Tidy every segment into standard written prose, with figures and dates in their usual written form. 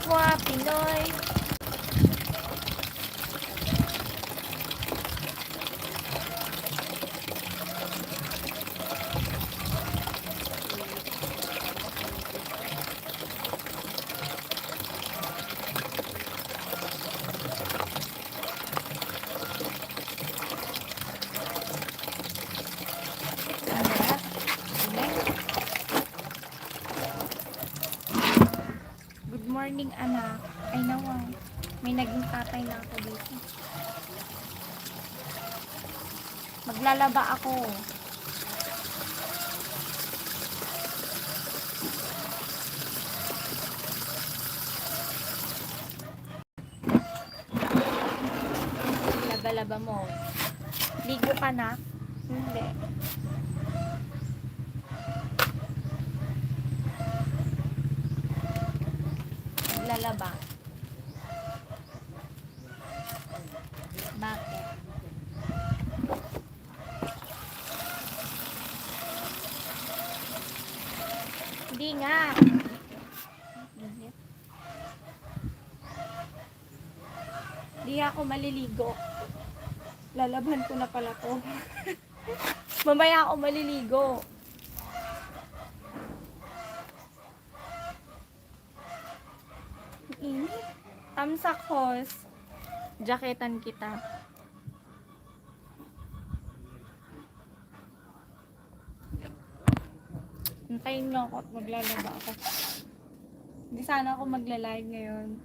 Kapwa Pinoy. Good morning, anak. Ay, nawa. May naging tatay na ako dito. Maglalaba ako. Laba-laba mo. Ligo ka na? Hindi. Maglalaba. Bakit? Hindi nga. Hindi ako maliligo. Lalaban ko na pala to. Mamaya ako maliligo. Init. Tamsak hos. Jaketan kita. Hintayin lang ako at maglalaba ako. Hindi sana ako magla-live ngayon.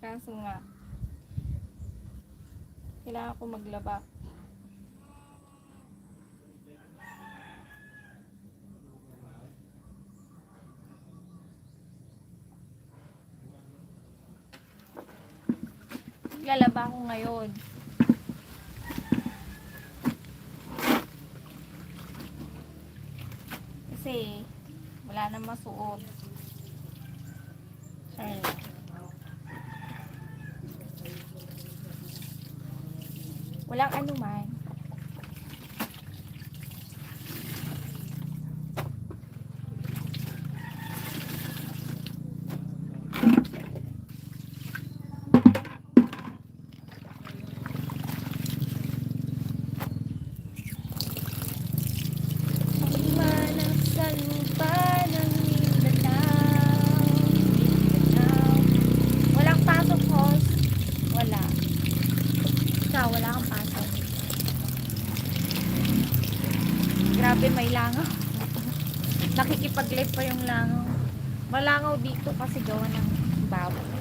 Kaso nga, kailangan ko maglaba. Maglalaba ako ngayon. Kasi, wala na masuot. Ay. Walang anuman. Pagmanang sa lupa ng Mindanao. Walang pasok, host. Wala. Ikaw, wala kang pasok. Grabe, may langaw. Nakikipag-live pa yung langaw. Malangaw dito kasi gawa ng baboy.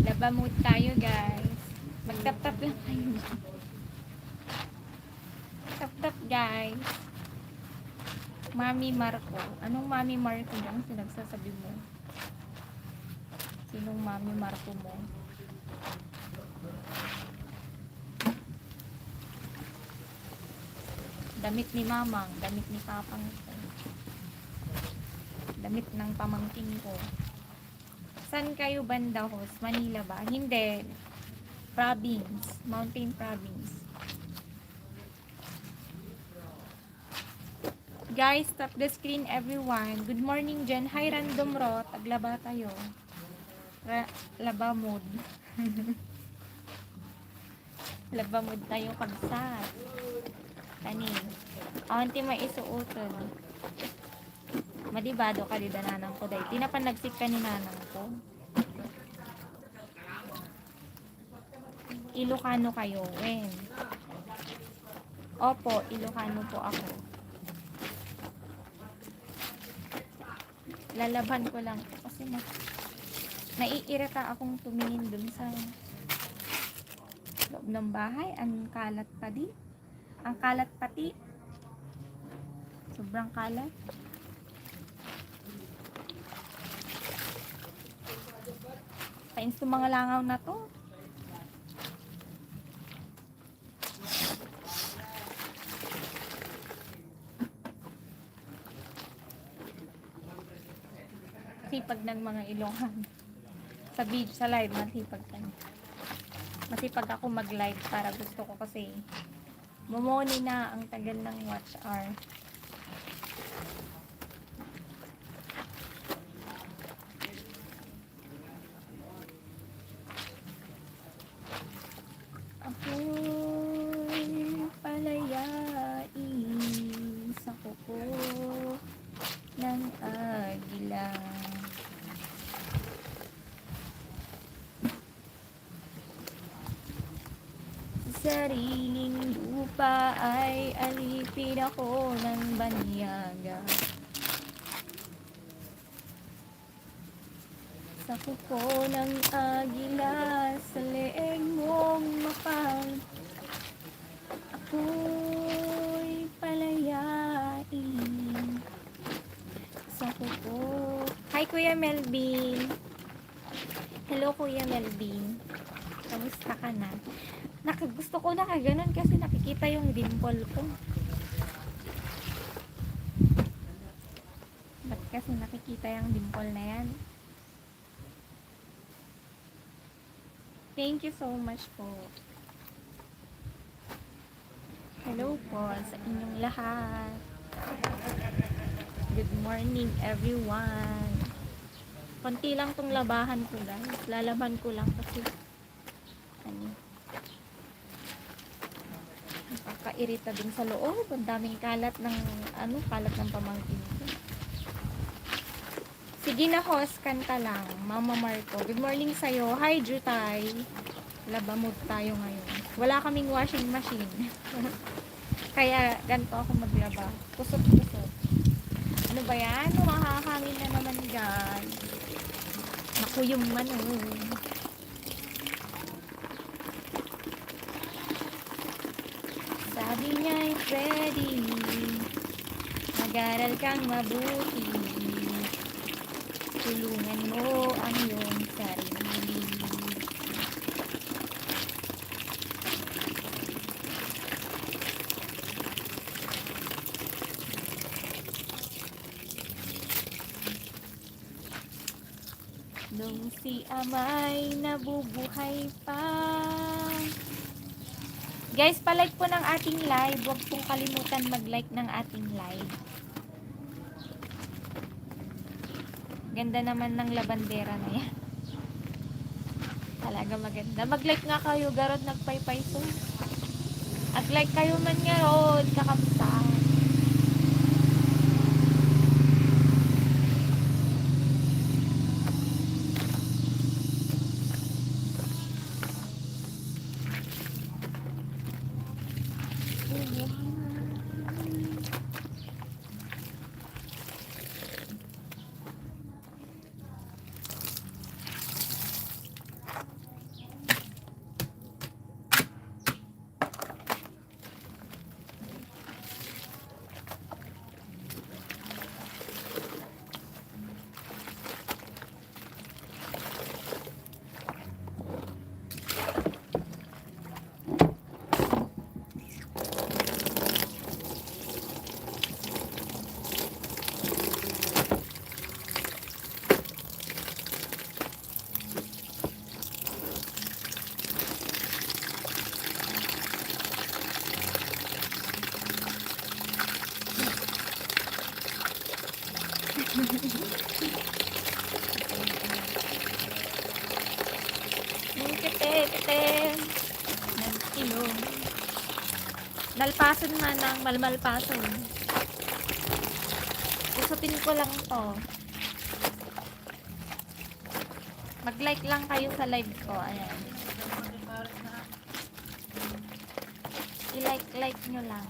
Laba mood tayo, guys. Mag-tap-tap lang kayo. Tap-tap, guys. Mami Marco. Anong Mami Marco lang sinagsasabi mo? Sinong Mami Marco mo? Damit ni Mamang, damit ni Papang ko. Damit ng pamangkin ko. San kayo banda, host? Manila ba? Hindi. Province. Mountain Province. Guys, stop the screen, everyone. Good morning, Jen. Hi, Random Ro. Taglaba tayo. Laba mood. Laba mood tayo kagsat. Kani. Auntie may isuuton. Madibado ka di dananang ko day. Tinapanagsik ka ni nanang ko. Ilocano kayo. When? Opo, Ilocano po ako. Lalaban ko lang kasi naiirita akong tumingin dun sa loob ng bahay. Ang kalat pa di. Ang kalat pati. Sobrang kalat. Pains to mga langaw na to. Sipag ng mga Ilonghan. Sa beach, sa live, masipag kami. Masipag ako mag-live para gusto ko kasi Momoni na, ang tagal ng watch hour. Ako'y palayain sa kuko ng agila. Sariling lupa ay alipin ako ng banyaga. Sa kuko ng agila, sa leeg mong mapang, ako'y palayain sa kuko. Hi Kuya Melvin. Hello Kuya Melvin. Kamusta ka na? Gusto ko nakaganon kasi nakikita yung dimple ko. Ba't kasi nakikita yung dimple na yan? Thank you so much po. Hello po sa inyong lahat. Good morning everyone. Konti lang tong labahan ko guys. Lalaban ko lang kasi nakakairita din sa loob. Ang daming kalat ng kalat ng pamangkin ko. Sige na host, kanta lang. Mama Marco. Good morning sa'yo. Hi Jutay. Laba mood tayo ngayon. Wala kaming washing machine. Kaya ganito ako maglaba. Kusot-kusot. Ano ba yan? Makakangin na naman guys. Naku yung manon. Sabi niya, Freddy, mag-aral kang mabuti. Tulungan mo ang iyong sarili. Nung si Amay nabubuhay pa. Guys, palike po ng ating live. Huwag pong kalimutan mag-like ng ating live. Ganda naman ng labandera na yan. Talaga maganda. Mag-like nga kayo, garod nagpaypay so. At like kayo man nga rod, kakamsa. Kete ng ilong. Malpason man ng malmalpason. Usutin ko lang to. Mag-like lang kayo sa live ko. Ayan. I-like nyo lang.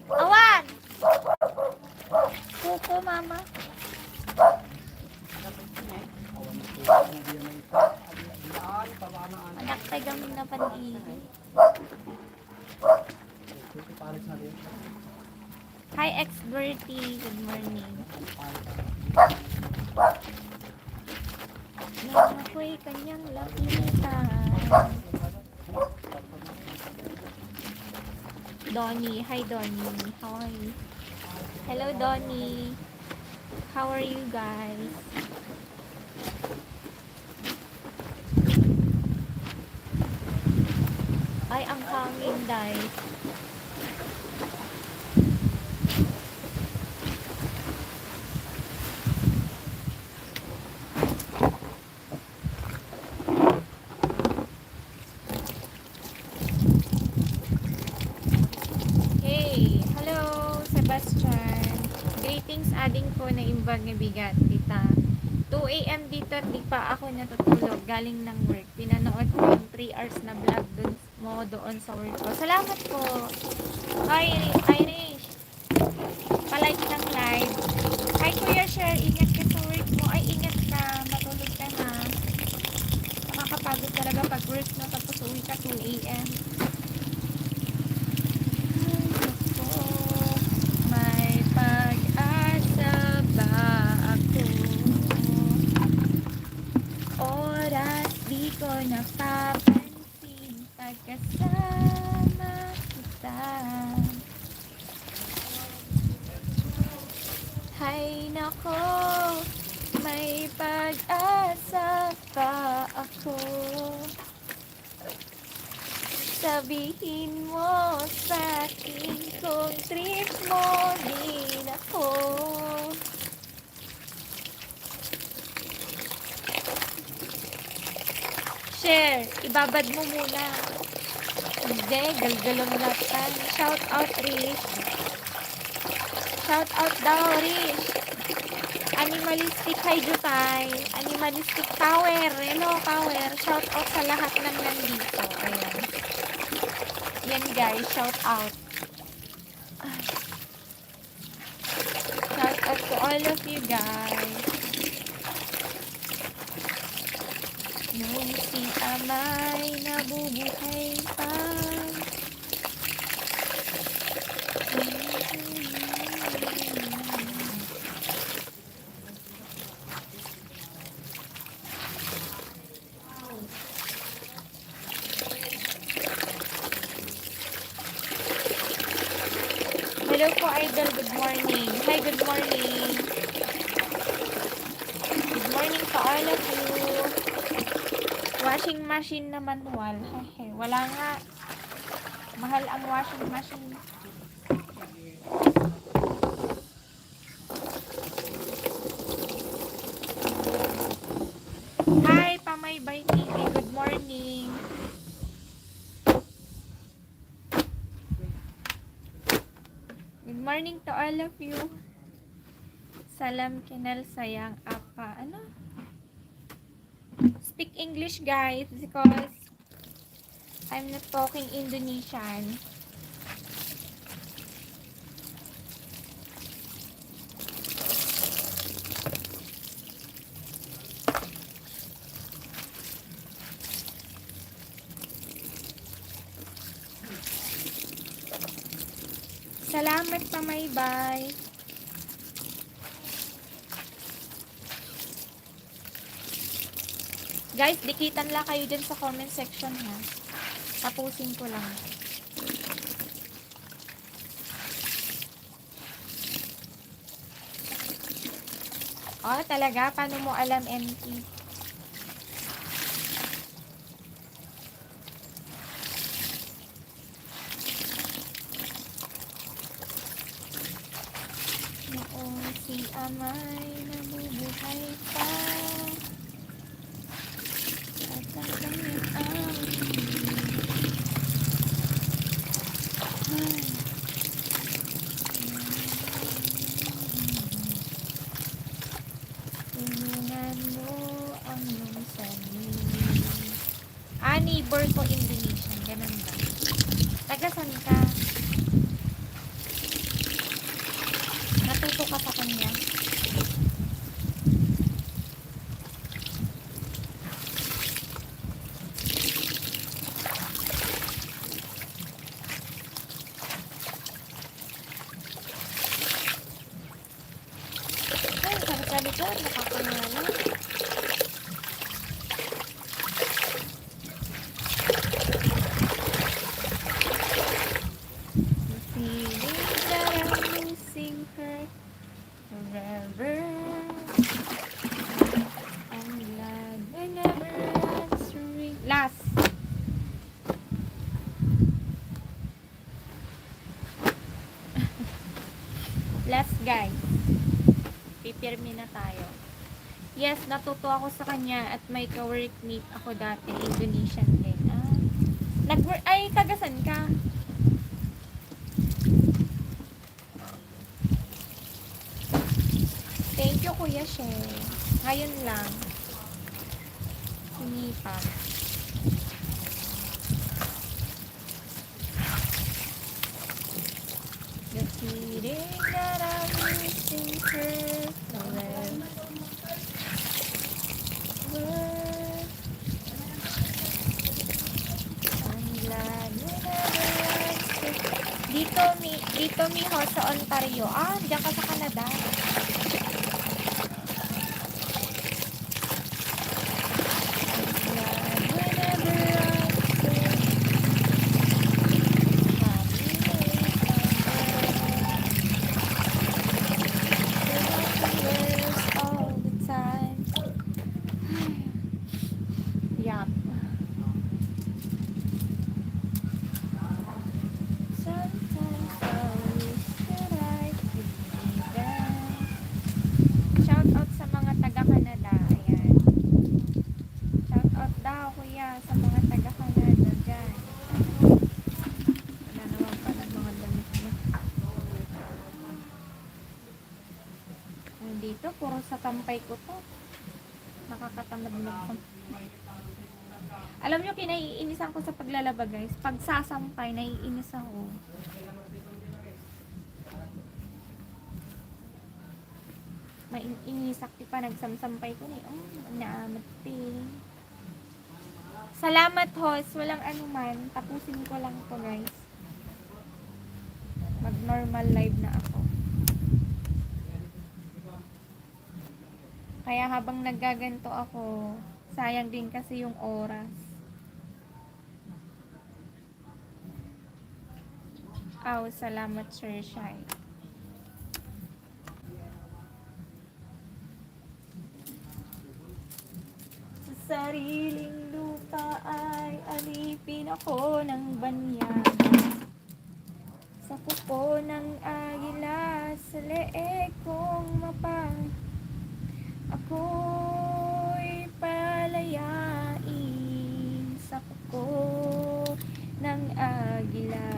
Awan! Kuko, mama. Anak tagaming na panili. Hi, ex-Bertie. Good morning. Yan ako'y kanyang lapitan. Donnie. Hi, Donnie. Hi. Hello, Donnie. How are you guys? Ay, ang hangin, day. Hey, hello, Sebastian. Greetings, ading ko na imbag nga bigat, tita. 2 a.m. dito, di pa ako natutulog. Galing ng work. Pinanood ko yung 3 hours na vlog dun mo doon sa work ko. Salamat po. Hi, Irish. Palike ng live. Hi, Kuya Sher. Ingat ka sa work mo. Ay, ingat ka. Matulog ka na. Nakakapagod talaga pag work na tapos uwi ka 2 a.m. May pag-asa ba ako? Oras di ko napapansin pagkasama kita. Hay nako, may pag-asa pa ako. Sabihin mo sa akin kung trip mo din ako. Share, ibabad mo muna. Hindi, galgalong latan. Shout out, Rish. Shout out daw, Rish. Animalistic Haijutay. Animalistic Power. Hello, Power. Shout out sa lahat ng nandito. Ayan. Yan guys, shout out. Shout out to all of you guys. Nung si Amay nabubuhay pa. Hello po, Idol. Good morning. Hi, good morning. Good morning to all of you. Washing machine na manual. Ay, wala nga. Mahal ang washing machine. Hi, Pamaybay TV. Good morning. Good morning to all of you. Salam kinal sayang apa. Ano? Speak English guys because I'm not talking Indonesian. Salamat Pamaybay. Guys, dikitan lang kayo dyan sa comment section ha. Tapusin ko lang. Oh, talaga? Paano mo alam, MT? Noong si Amay nabubuhay pa. Tingnan mo ang iyong sarili. Neighbor ko Indonesian. Ganun ba? Tagasan ka? Natuto ka sa kanya? Ay, sa likod, nakapangalan. Feeling that I'm losing her forever. I'm glad I never answering. Last. guys. Pipirmi na tayo. Yes, natuto ako sa kanya at may ka-workmate ako dati, Indonesian din. Ay, tagasan ka? Thank you, Kuya She. Ngayon lang. Sinipag. The feeling that I'm missing her. Dito miho sa Ontario. Diyan ka sa Canada. Dito, puro sa tampay ko to. Nakakatamad na ako. Alam nyo, kinaiinisan ko sa paglalaba, guys. Pag sasampay, naiinis ako. Inisak pa nagsamsampay ko ni. Naamat Salamat, host. Walang anuman. Tapusin ko lang to, guys. Mag-normal live na ako. Kaya habang naggaganto ako, sayang din kasi yung oras. Salamat, Sir Shai. Sa sariling lupa ay alipin ako ng banyaga. Sa kuko ng agila, sa leeg kong mapang ako'y palayain sa kuko ng agila.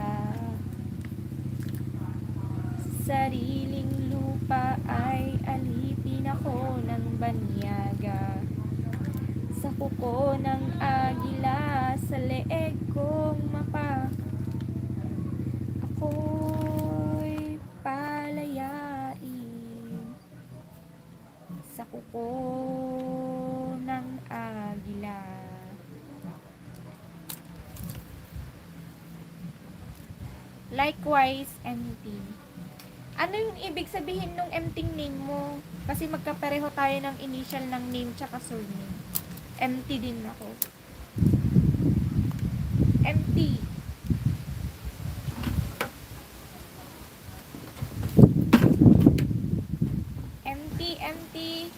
Sa sariling lupa ay alipin ako ng banyaga. Sa kuko ng agila, sa leeg kong mapa, ako'y palayain sa kuko ng agila. Likewise, empty. Ano yung ibig sabihin nung empty name mo? Kasi magkapareho tayo ng initial ng name tsaka surname. Empty din ako. Empty. Empty.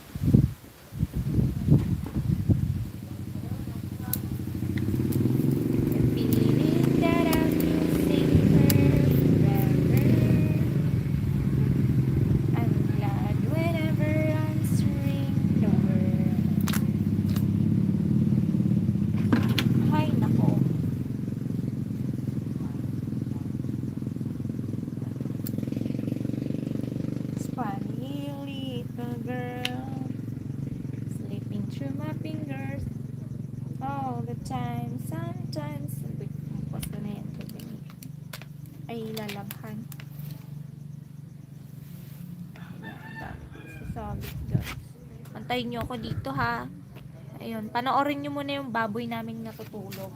Lalabhan. Solid guys. Antayin nyo ako dito ha. Ayun, panoorin nyo muna yung baboy naming natutulog.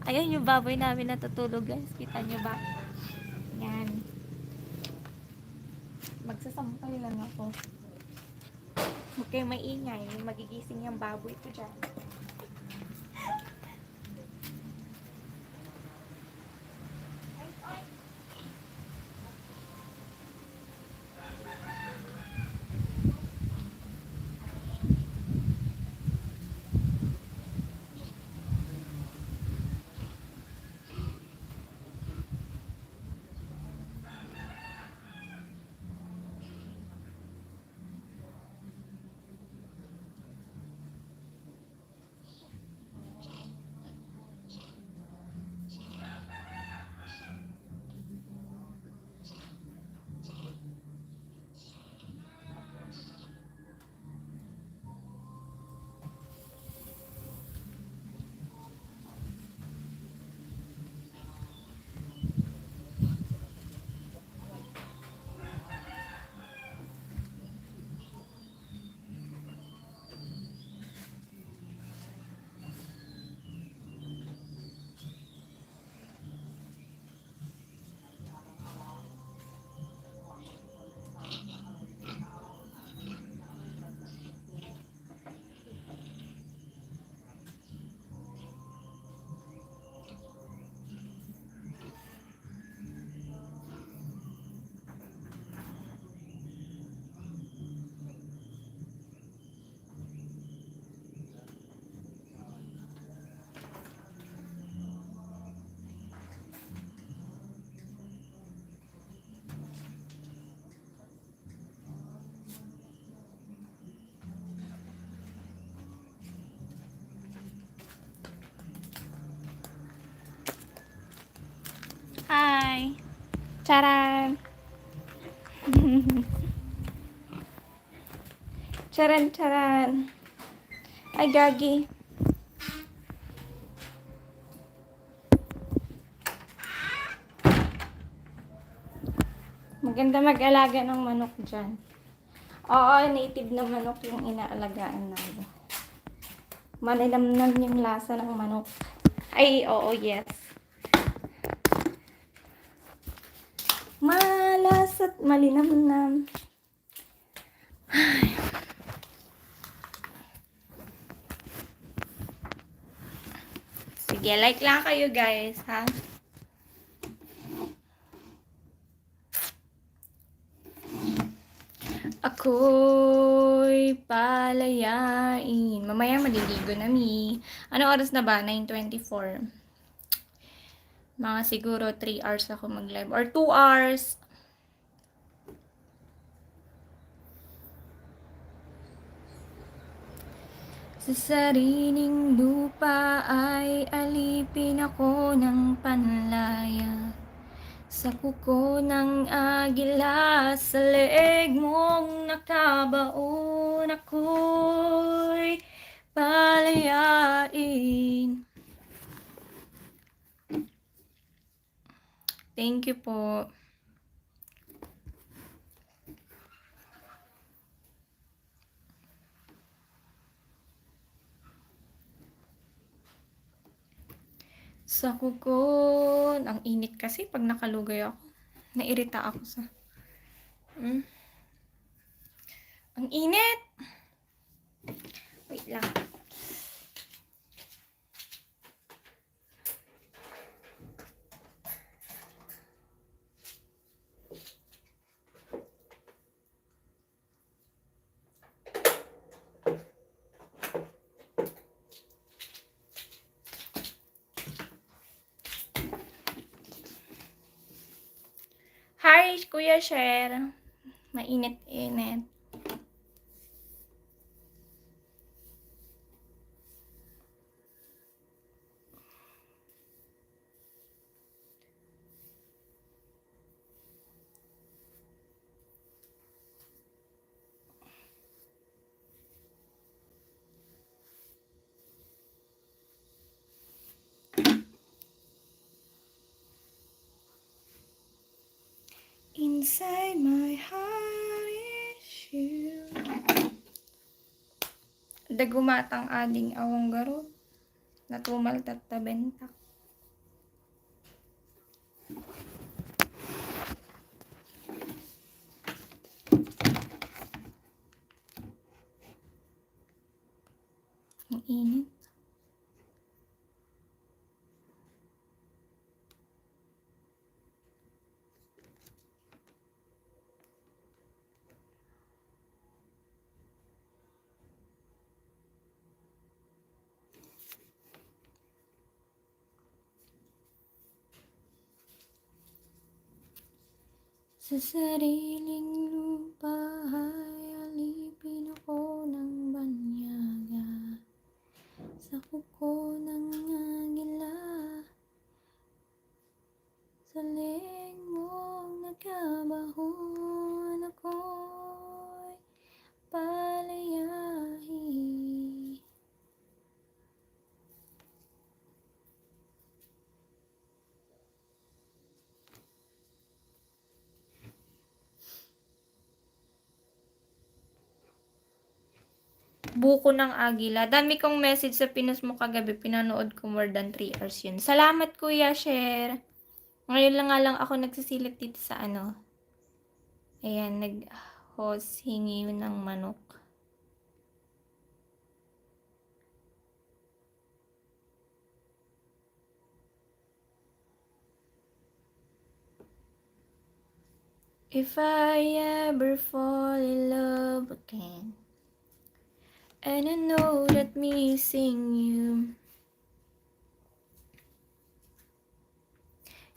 Ayun yung baboy namin natutulog guys. Kita nyo ba? Yan. Magsasampay lang ako. Huwag kayong maingay. Magigising yung baboy ko dyan. Charan! Charan, charan! Ay, gagi. Maganda mag-alaga ng manok dyan. Oo, native na manok yung inaalagaan namin. Manilamnam yung lasa ng manok. Ay, oo, yes. Malas at malinamnam. Sige, like lang kayo guys, ha? Ako'y palayain. Mamaya maliligo na mi. Ano oras na ba? 9:24. Mga siguro 3 hours ako mag-live. Or 2 hours. Sa sariling lupa ay alipin ako ng panlaya. Sa kuko ng agila, sa leeg mong nakabaon, ako'y palayain. Thank you po. Sa kuko, ang init kasi pag nakalugay ako. Nairita ako sa... Ang init! Wait lang. Hi, Kuya Sher. Mainit-init. Inside my heart is you. Dagumatang ading awang garot. Natumal tatabentak. Ang init. Sa sariling lupa ay alipin ako ng banyaga. Sa kuko ng agila, sa leeg mong nagkabahon, ako'y palayain. Buko ng agila. Dami kong message sa pinost mo kagabi. Pinanood ko more than 3 hours yun. Salamat, Kuya Share. Ngayon lang nga lang ako nagsisilip dito sa ano. Ayan, nag-host hingi ng manok. If I ever fall in love again, and I know that missing you.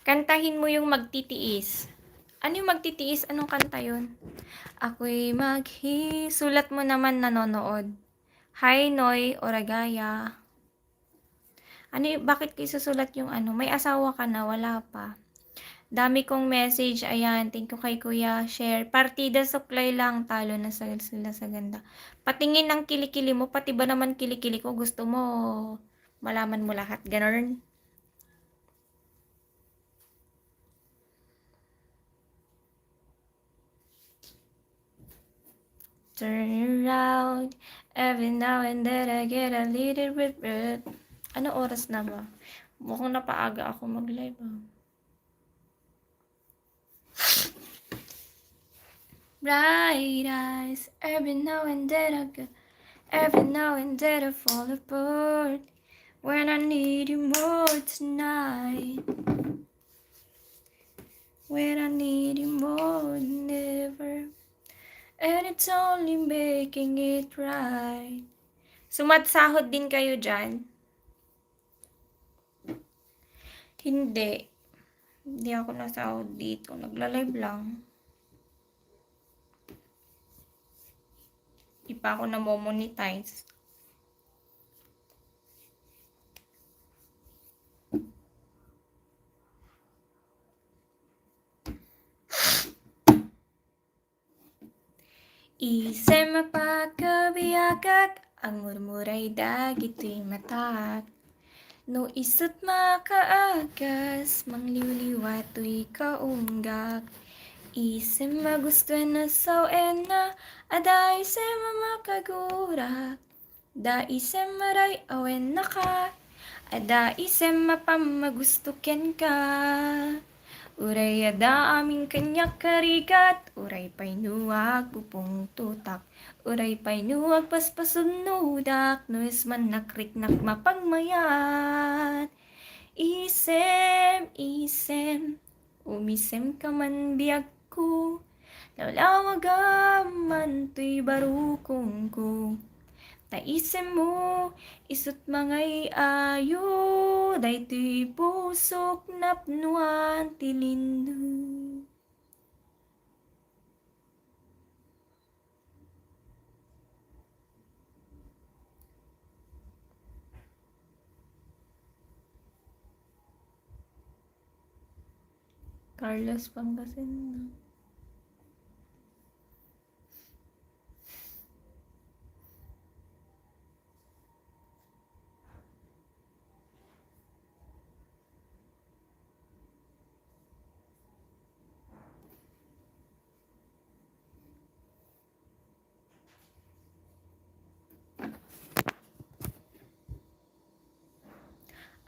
Kantahin mo yung magtitiis. Ano yung magtitiis? Anong kanta yun? Ako'y sulat mo naman nanonood. Hi, Noy Oragaya. Ano bakit kayo susulat yung ano? May asawa ka na, wala pa. Dami kong message. Ayan, thank you kay Kuya. Share. Partida suklay lang. Talo na sila sa ganda. Patingin ng kilikili mo. Pati ba naman kilikili ko? Gusto mo malaman mo lahat. Ganon. Turn around. Every now and then I get a little bit red. Ano oras na ba? Mukhang napaaga ako mag-live. Bright eyes. Every now and then I fall apart. When I need you more tonight. When I need you more than ever. And it's only making it right. Sumatsahod din kayo dyan? Hindi. Hindi ako nasahod dito. Nagla-live lang. Di pa ako na-monetize. Isa'y mapagkabiyagag, ang murmuray dagito'y matak. No isut makaagas, mangliwliwato'y kaunggak. Isa'y magustuhan na sawen na, aday isa'y mamakagurak. Da isa'y maray awen na ka, ada isa'y mapamagustuken ka. Uray ada aming kanyak karigat, uray painuag pupong tutak, uray painuag paspasod nudak, nuis man nakrik mapagmayat. Isem, umisem ka man biag ko, lawlawagam to'y barukong ko. Taisem mo, isut mangay ayo, daytoy pusok napnuan tilindo. Carlos Pangasinan.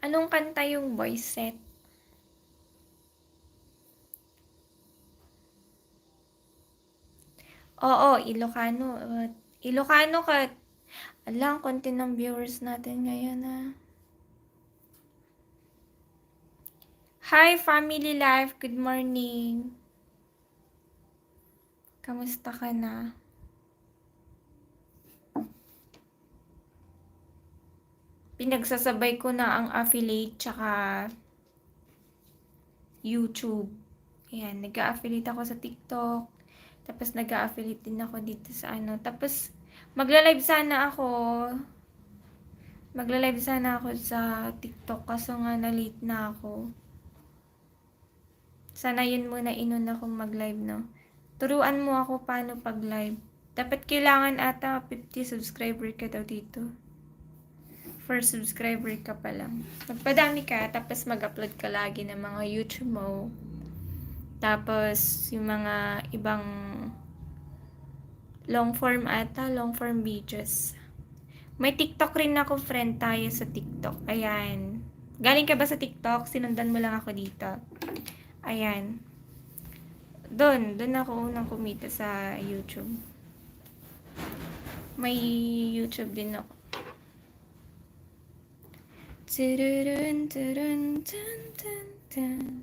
Anong kanta yung voice set? Oo, Ilocano. Ilocano ka. Alang, konti ng viewers natin ngayon Hi, family life. Good morning. Kamusta ka na? Pinagsasabay ko na ang affiliate tsaka YouTube. Ayan, nag-a-affiliate ako sa TikTok. Tapos nag-a-affiliate din ako dito sa Tapos magla-live sana ako sa TikTok kaso nga na-late na ako. Sana yun muna inuna kong mag-live, no? Turuan mo ako paano pag-live. Dapat kailangan ata 50 subscriber ka daw dito. First subscriber ka pa lang. Magpadami ka, tapos mag-upload ka lagi ng mga YouTube mo. Tapos, yung mga ibang long form videos. May TikTok rin ako, friend tayo sa TikTok. Ayan. Galing ka ba sa TikTok? Sinundan mo lang ako dito. Ayan. Doon ako unang kumita sa YouTube. May YouTube din ako. Tururun, turun, tun, tun, tun.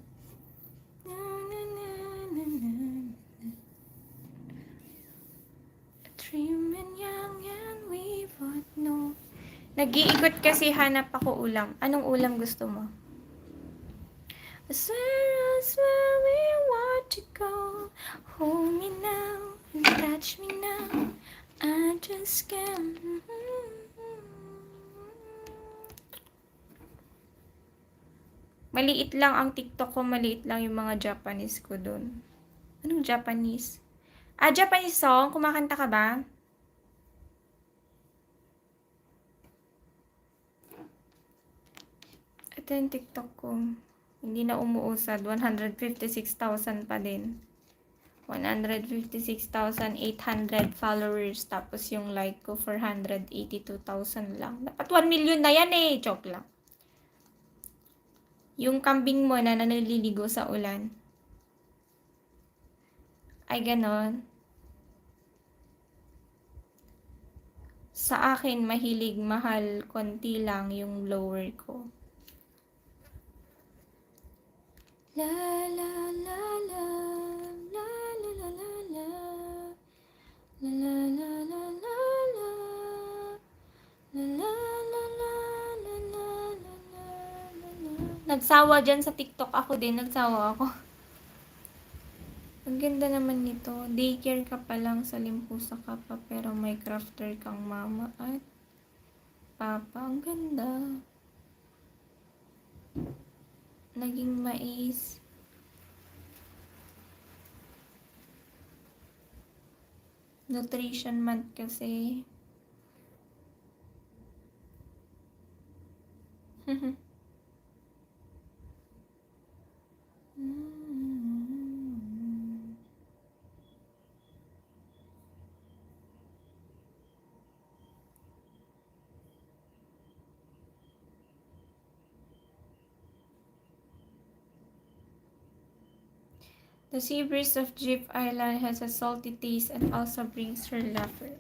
Dreaming young and we both know. Nag-iikot kasi hanap ako ulam. Anong ulam gusto mo? I swear we want to go. Hold me now and touch me now. I just can't. May Maliit lang ang TikTok ko, maliit lang yung mga Japanese ko dun. Anong Japanese? Japanese song? Kumakanta ka ba? Ito yung TikTok ko. Hindi na umuusad. 156,000 pa din. 156,800 followers. Tapos yung like ko, 482,000 lang. Dapat 1 million na yan eh. Joke lang. Yung kambing mo na naliligo sa ulan. Ay, ganon. Sa akin, mahilig, mahal, konti lang yung lower ko. La la la la la la la la la la la la la la la la la la la la. Nagsawa dyan sa TikTok. Ako din, nagsawa ako. Ang ganda naman nito. Daycare ka pa lang, sa limpusa ka pa, pero may crafter kang mama at papa. Ang ganda. Naging mais. Nutrition month kasi. The sea breeze of Jeep Island has a salty taste and also brings her laughter.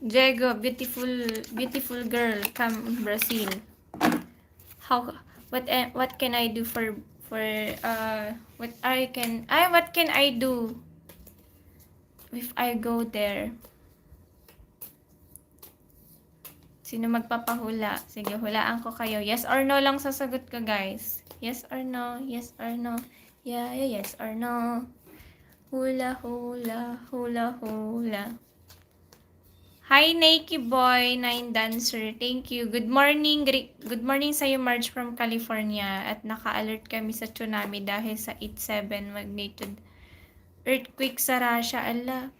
Diego, beautiful girl, come Brazil. What can I do what can I do if I go there? Sino magpapahula? Sige, hulaan ko kayo. Yes or no lang sasagot ko, guys. Yes or no? Yes or no? Yeah, yes or no? Hula, hula, hula, hula. Hi, Nakey Boy, 9 Dancer. Thank you. Good morning. Good morning sa'yo, Marge from California. At naka-alert kami sa tsunami dahil sa 8.7 magnitude earthquake sa Russia. Ala,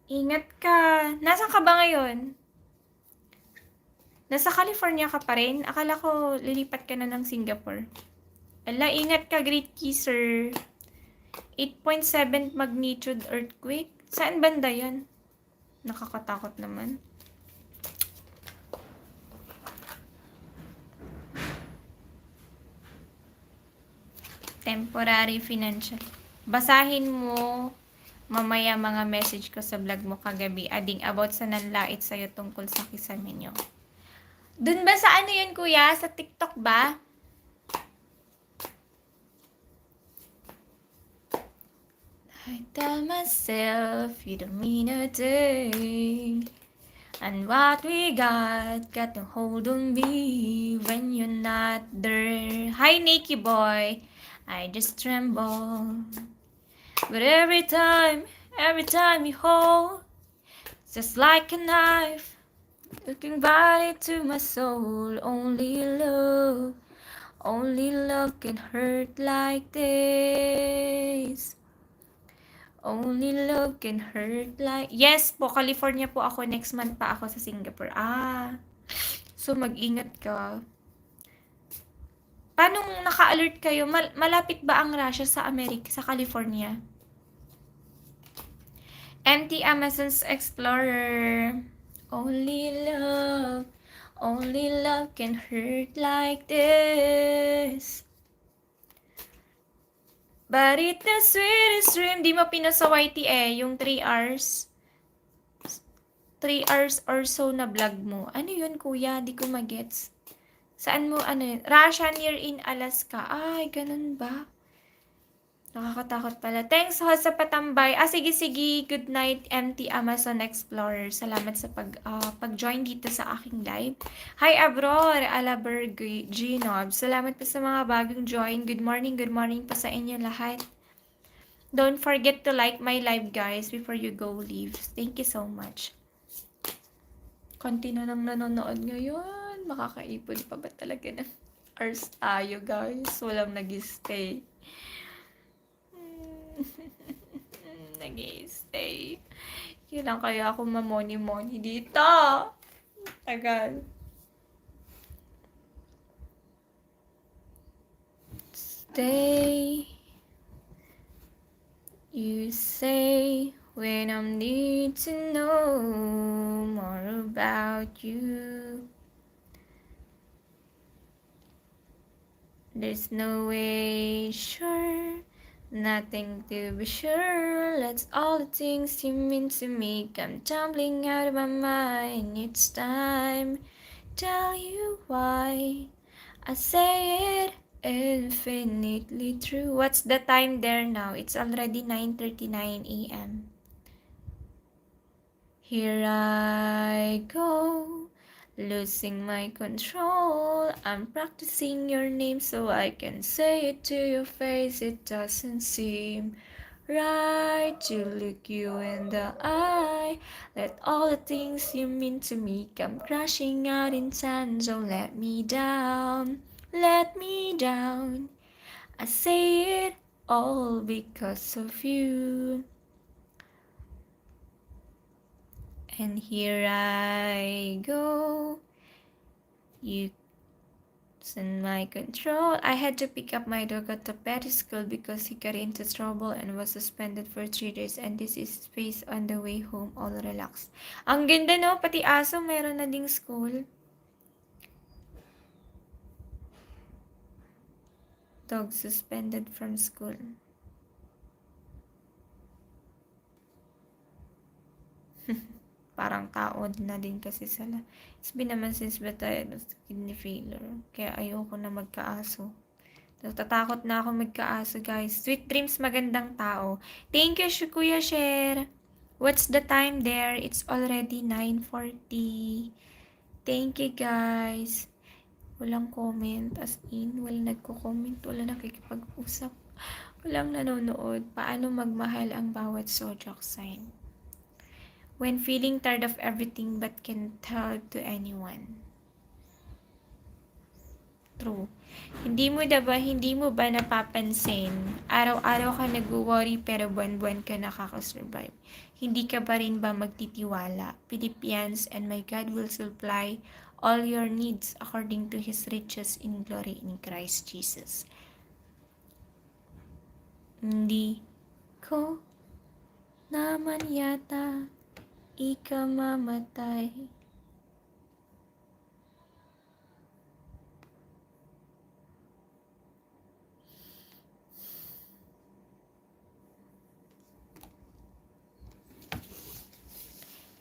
ingat ka. Nasaan ka ba ngayon? Nasa California ka pa rin? Akala ko lilipat ka na ng Singapore. Ala, ingat ka, Great Kisser. 8.7 magnitude earthquake? Saan banda yan? Nakakatakot naman. Temporary financial. Basahin mo mamaya mga message ko sa vlog mo kagabi, ading about sa nanlait sa'yo tungkol sa kisame nyo. Dun ba sa ano yun, kuya? Sa TikTok ba? I tell myself you don't mean a thing, and what we got to hold on me when you're not there. Hi, Nakey Boy. I just tremble, but every time you hold, it's just like a knife looking right into my soul. Only love can hurt like this. Only love can hurt like... Yes po, California po ako. Next month pa ako sa Singapore. So mag-ingat ka. Paano naka-alert kayo? Malapit ba ang Russia sa Amerika, sa California? Empty Amazon's Explorer. Only love can hurt like this. But it's the sweetest dream. Di mo pinasa YT yung 3 hours. 3 hours or so na vlog mo. Ano yun, kuya? Di ko magets. Saan mo, ano yun? Russia near in Alaska. Ay, ganun ba? Nakakatakot pala. Thanks, host, sa patambay. Sige. Good night, MT Amazon Explorer. Salamat sa pag-join dito sa aking live. Hi, Abror, Alaberg, Ginob. Salamat po sa mga bagong join. Good morning po sa inyo lahat. Don't forget to like my live, guys, before you go leave. Thank you so much. Konti na lang nanonood ngayon. Makakaipon pa ba talaga ng hours tayo, guys? Walang nag-stay. Nag-stay. Kailan kaya ako mamoni-moni dito? Tagal. Stay. You say when I need to know more about you. There's no way, sure, nothing to be sure. That's all the things you mean to me come tumbling out of my mind. It's time to tell you why I say it infinitely true. What's the time there now? It's already 9:39 a.m. Here I go, losing my control. I'm practicing your name so I can say it to your face. It doesn't seem right to look you in the eye. Let all the things you mean to me come crashing out in sand. Don't let me down, let me down. I say it all because of you. And here I go. You in my control. I had to pick up my dog at the pet school because he got into trouble and was suspended for 3 days. And this is space on the way home, all relaxed. Ang ganda, no? Pati aso meron na ding school. Dog suspended from school. Parang tao na din kasi sila. It's been naman since batay kidney failure. Kaya ayoko na magkaaso. Natatakot na ako magkaaso, guys. Sweet dreams, magandang tao. Thank you, Kuya Share. What's the time there? It's already 9:40. Thank you, guys. Walang comment. As in, walang nagko-comment. Walang nakikipag-usap. Walang nanonood. Paano magmahal ang bawat zodiac sign? When feeling tired of everything but can't tell to anyone. True. Hindi mo ba napapansin? Araw-araw ka nag-worry pero buwan-buwan ka nakaka-survive. Hindi ka ba rin ba magtitiwala? Philippians, and my God will supply all your needs according to His riches in glory in Christ Jesus. Hindi ko naman yata ikamamatay.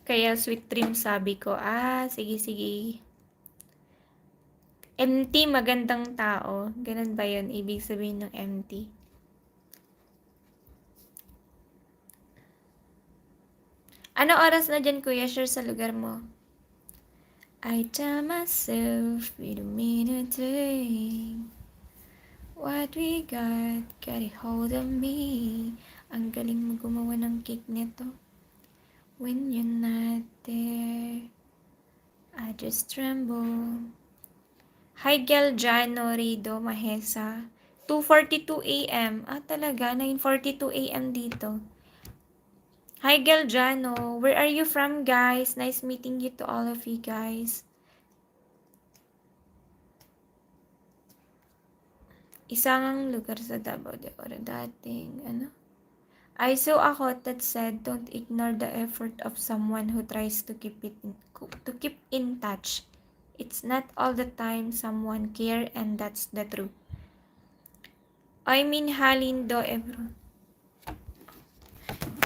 Kaya sweet dream sabi ko, sige. MT, magandang tao. Ganun ba yun? Ibig sabihin ng MT. Ano oras na dyan, Kuya? Share sa lugar mo. I tell myself, wait a minute, what we got a hold of me. Ang galing mo gumawa ng cake nito. When you're not there, I just tremble. Hi, Giano Rido Mahesa. 2:42 a.m. Talaga, 9:42 a.m. dito. Hi, Giano. Where are you from, guys? Nice meeting you to all of you, guys. Isang lugar sa Davao de Oro dating, I saw a quote that said, don't ignore the effort of someone who tries to keep in touch. It's not all the time someone care, and that's the truth. I mean, Halindo, everyone.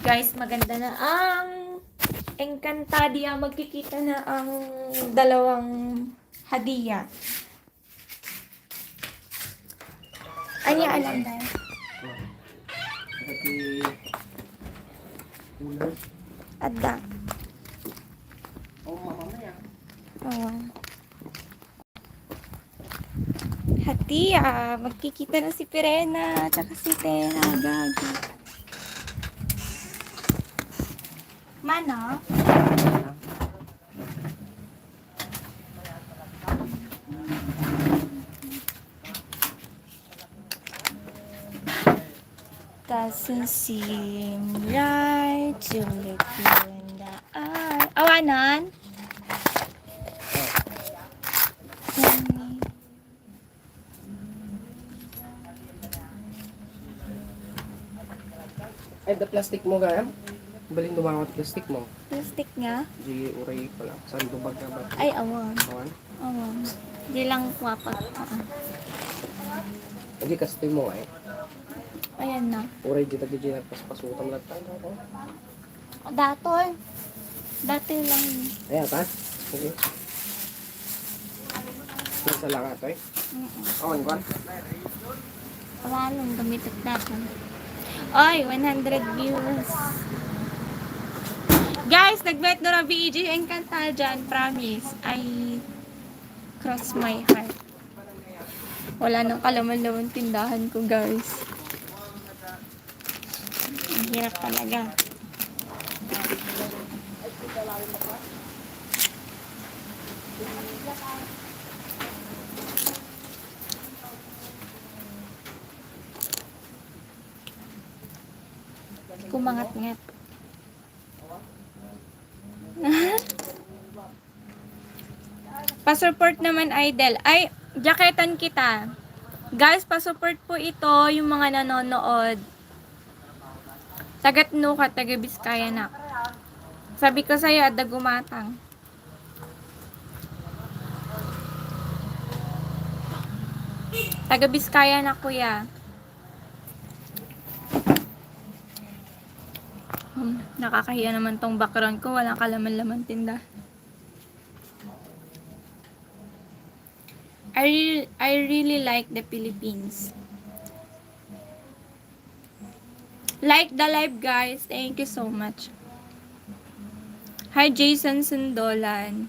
Guys, maganda na ang Encantadia. Magkikita na ang dalawang hadiah. Anya alam tayo. Adda. Oh. Hatiya. Magkikita na si Pirena at si Tena. Gagi. Mana? Doesn't seem right to look you in the eye. Awanan? Ay, the plastic mo gaya. Balin dumawat plastic mo. Plastic nga? Di uray pala. Saan dubag ka ba? Ay, awan. Awan? Awan. Di lang wapat. Hindi kastoy mo eh. Ayan na. Uray di tagi di nagpaspasutan lang tayo. Datoy. Dati lang. Ayan ta? Okay. Nasa lang ato eh. Awan ko. Awan, gamitit natin. Oy, 100 views. Guys, nag-bet na BG Encantada dyan, promise. I cross my heart. Wala nang kalaman-laman tindahan ko, guys. Ang hirap talaga. Kumangat-ngat. Pa-support naman, Idol. Ay, jaketan kita. Guys, pa-support po ito yung mga nanonood. Tagat Nuka, taga Biskaya na. Sabi ko sa'yo, ada gumatang. Taga Biskaya na, kuya. Nakakahiya naman tong background ko. Walang kalaman-laman tinda. I really like the Philippines. Like the live, guys. Thank you so much. Hi, Jason Sundolan.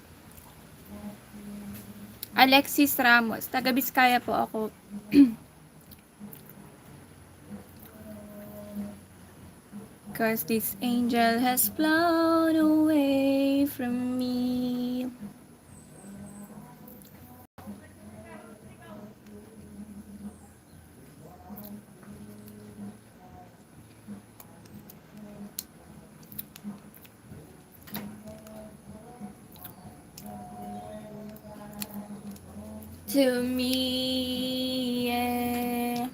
Alexis Ramos. Taga Biskaya po ako. Cause this angel has flown away from me. To me, yeah.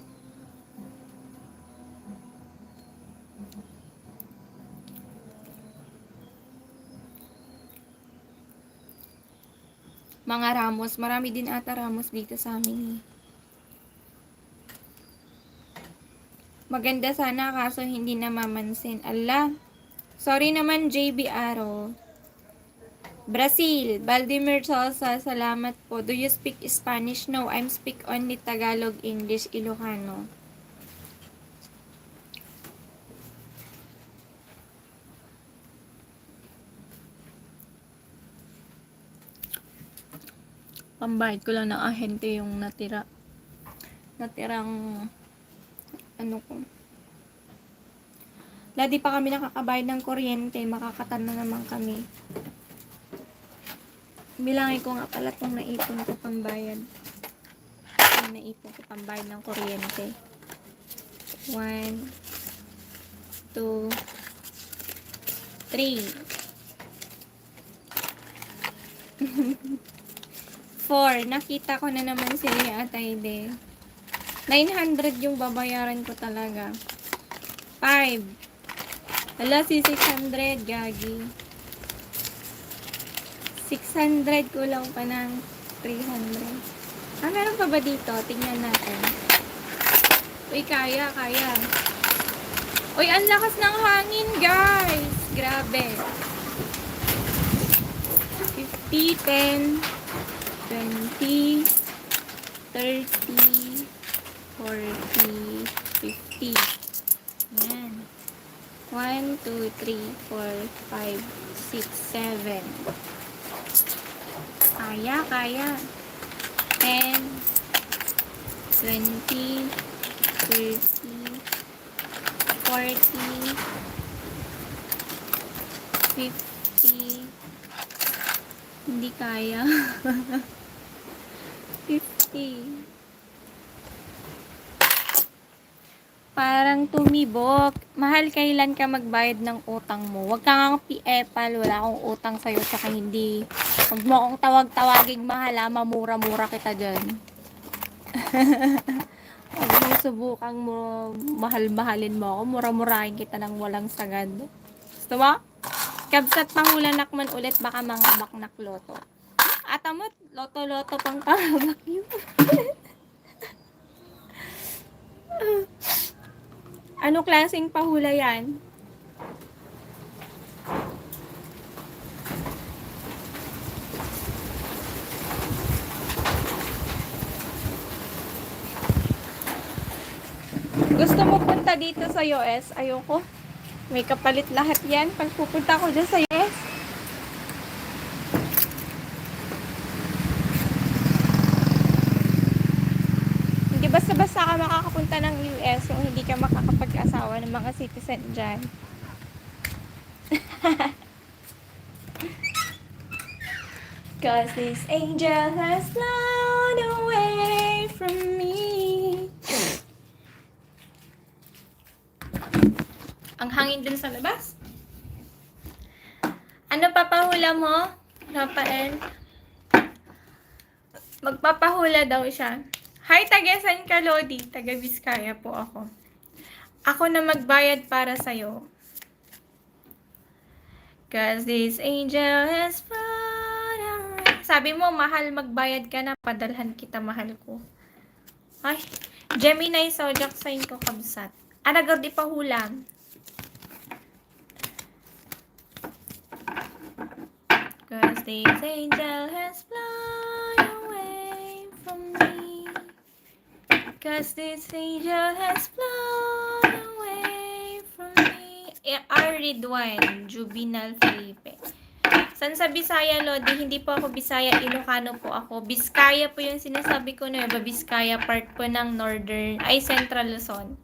Mga Ramos. Marami din ata Ramos dito sa amin eh. Maganda sana kaso hindi namamansin. Ala. Sorry naman, JB Aro. Brazil. Valdemir Salsa. Salamat po. Do you speak Spanish? No, I'm speak only Tagalog, English, Ilocano. Pambayad ko lang ng ahente yung natirang ano ko. Ladi pa kami nakakabayad ng kuryente, makakatan na naman kami. Bilangin ko nga pala itong naipon ko pambayad. Yung naipon ko pambayad ng kuryente. 1, 2, 3. 4. Nakita ko na naman si Atayde. 900 yung babayaran ko talaga. 5. Wala si 600, gagi. 600 kulang pa ng 300. Meron pa ba dito? Tingnan natin. Uy, kaya. Uy, ang lakas ng hangin, guys. Grabe. 50, 10, 20, 30, 40, 50. Yan. 1, 2, 3, 4, 5, 6, 7. Kaya. 10, 20, 30, 40, 50. Hindi kaya. 50. Parang tumibok. Mahal, kailan ka magbayad ng utang mo? Huwag ka nga pi-epal. Wala akong utang sa'yo, tsaka hindi. Huwag mo akong tawag-tawaging mahal, ha? Mamura-mura kita dyan. Huwag mong subukang mo, mahal-mahalin mo ako. Mura-murahin kita ng walang sagad. Gusto mo? Kabsat pangulanak man ulit, baka mangabak nak loto. Atamot, loto-loto pang pangabak yun. Ano klaseng pahula yan? Gusto mo punta dito sa US? Ayoko. May kapalit lahat yan. Pag pupunta ko dyan sa US. Hindi basta-basta ka makakapunta ng US kung hindi ka makakapag-asawa ng mga citizen dyan. Cause this angel has flown away from me. Ang hangin dun sa labas. Ano papahula mo, Rafael? Magpapahula daw siya. Hi, taga-san ka, Lodi? Taga-Biskaya po ako. Ako na magbayad para sa'yo. Cause this angel has flown away. Sabi mo, mahal, magbayad ka na. Padalhan kita, mahal ko. Ay, Gemini, zodiac sign ko, kabsat. Anagar di pahulam. Cause this angel has flown away from me. Cause this angel has flown away from me. Ridwan, Juvenal Felipe. San sa Bisaya, Lodi? Hindi po ako Bisaya, Ilocano po ako. Biskaya po yung sinasabi ko na Nueva Biskaya, part po ng Northern, ay Central Luzon.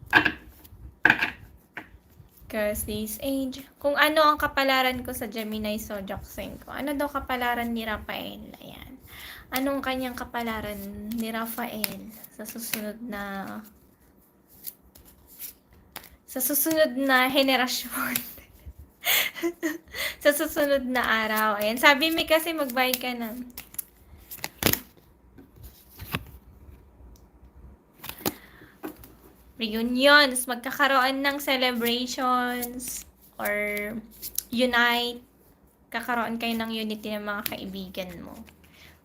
Cause this angel. Kung ano ang kapalaran ko sa Gemini zodiac sign ko. Ano daw kapalaran ni Rafael? Ayan. Anong kanyang kapalaran ni Rafael sa susunod na henerasyon? Sa susunod na araw. Ayan. Sabi mi kasi magbayad ka na. Reunions, magkakaroon ng celebrations or unite, kakaroon kayo ng unity ng mga kaibigan mo.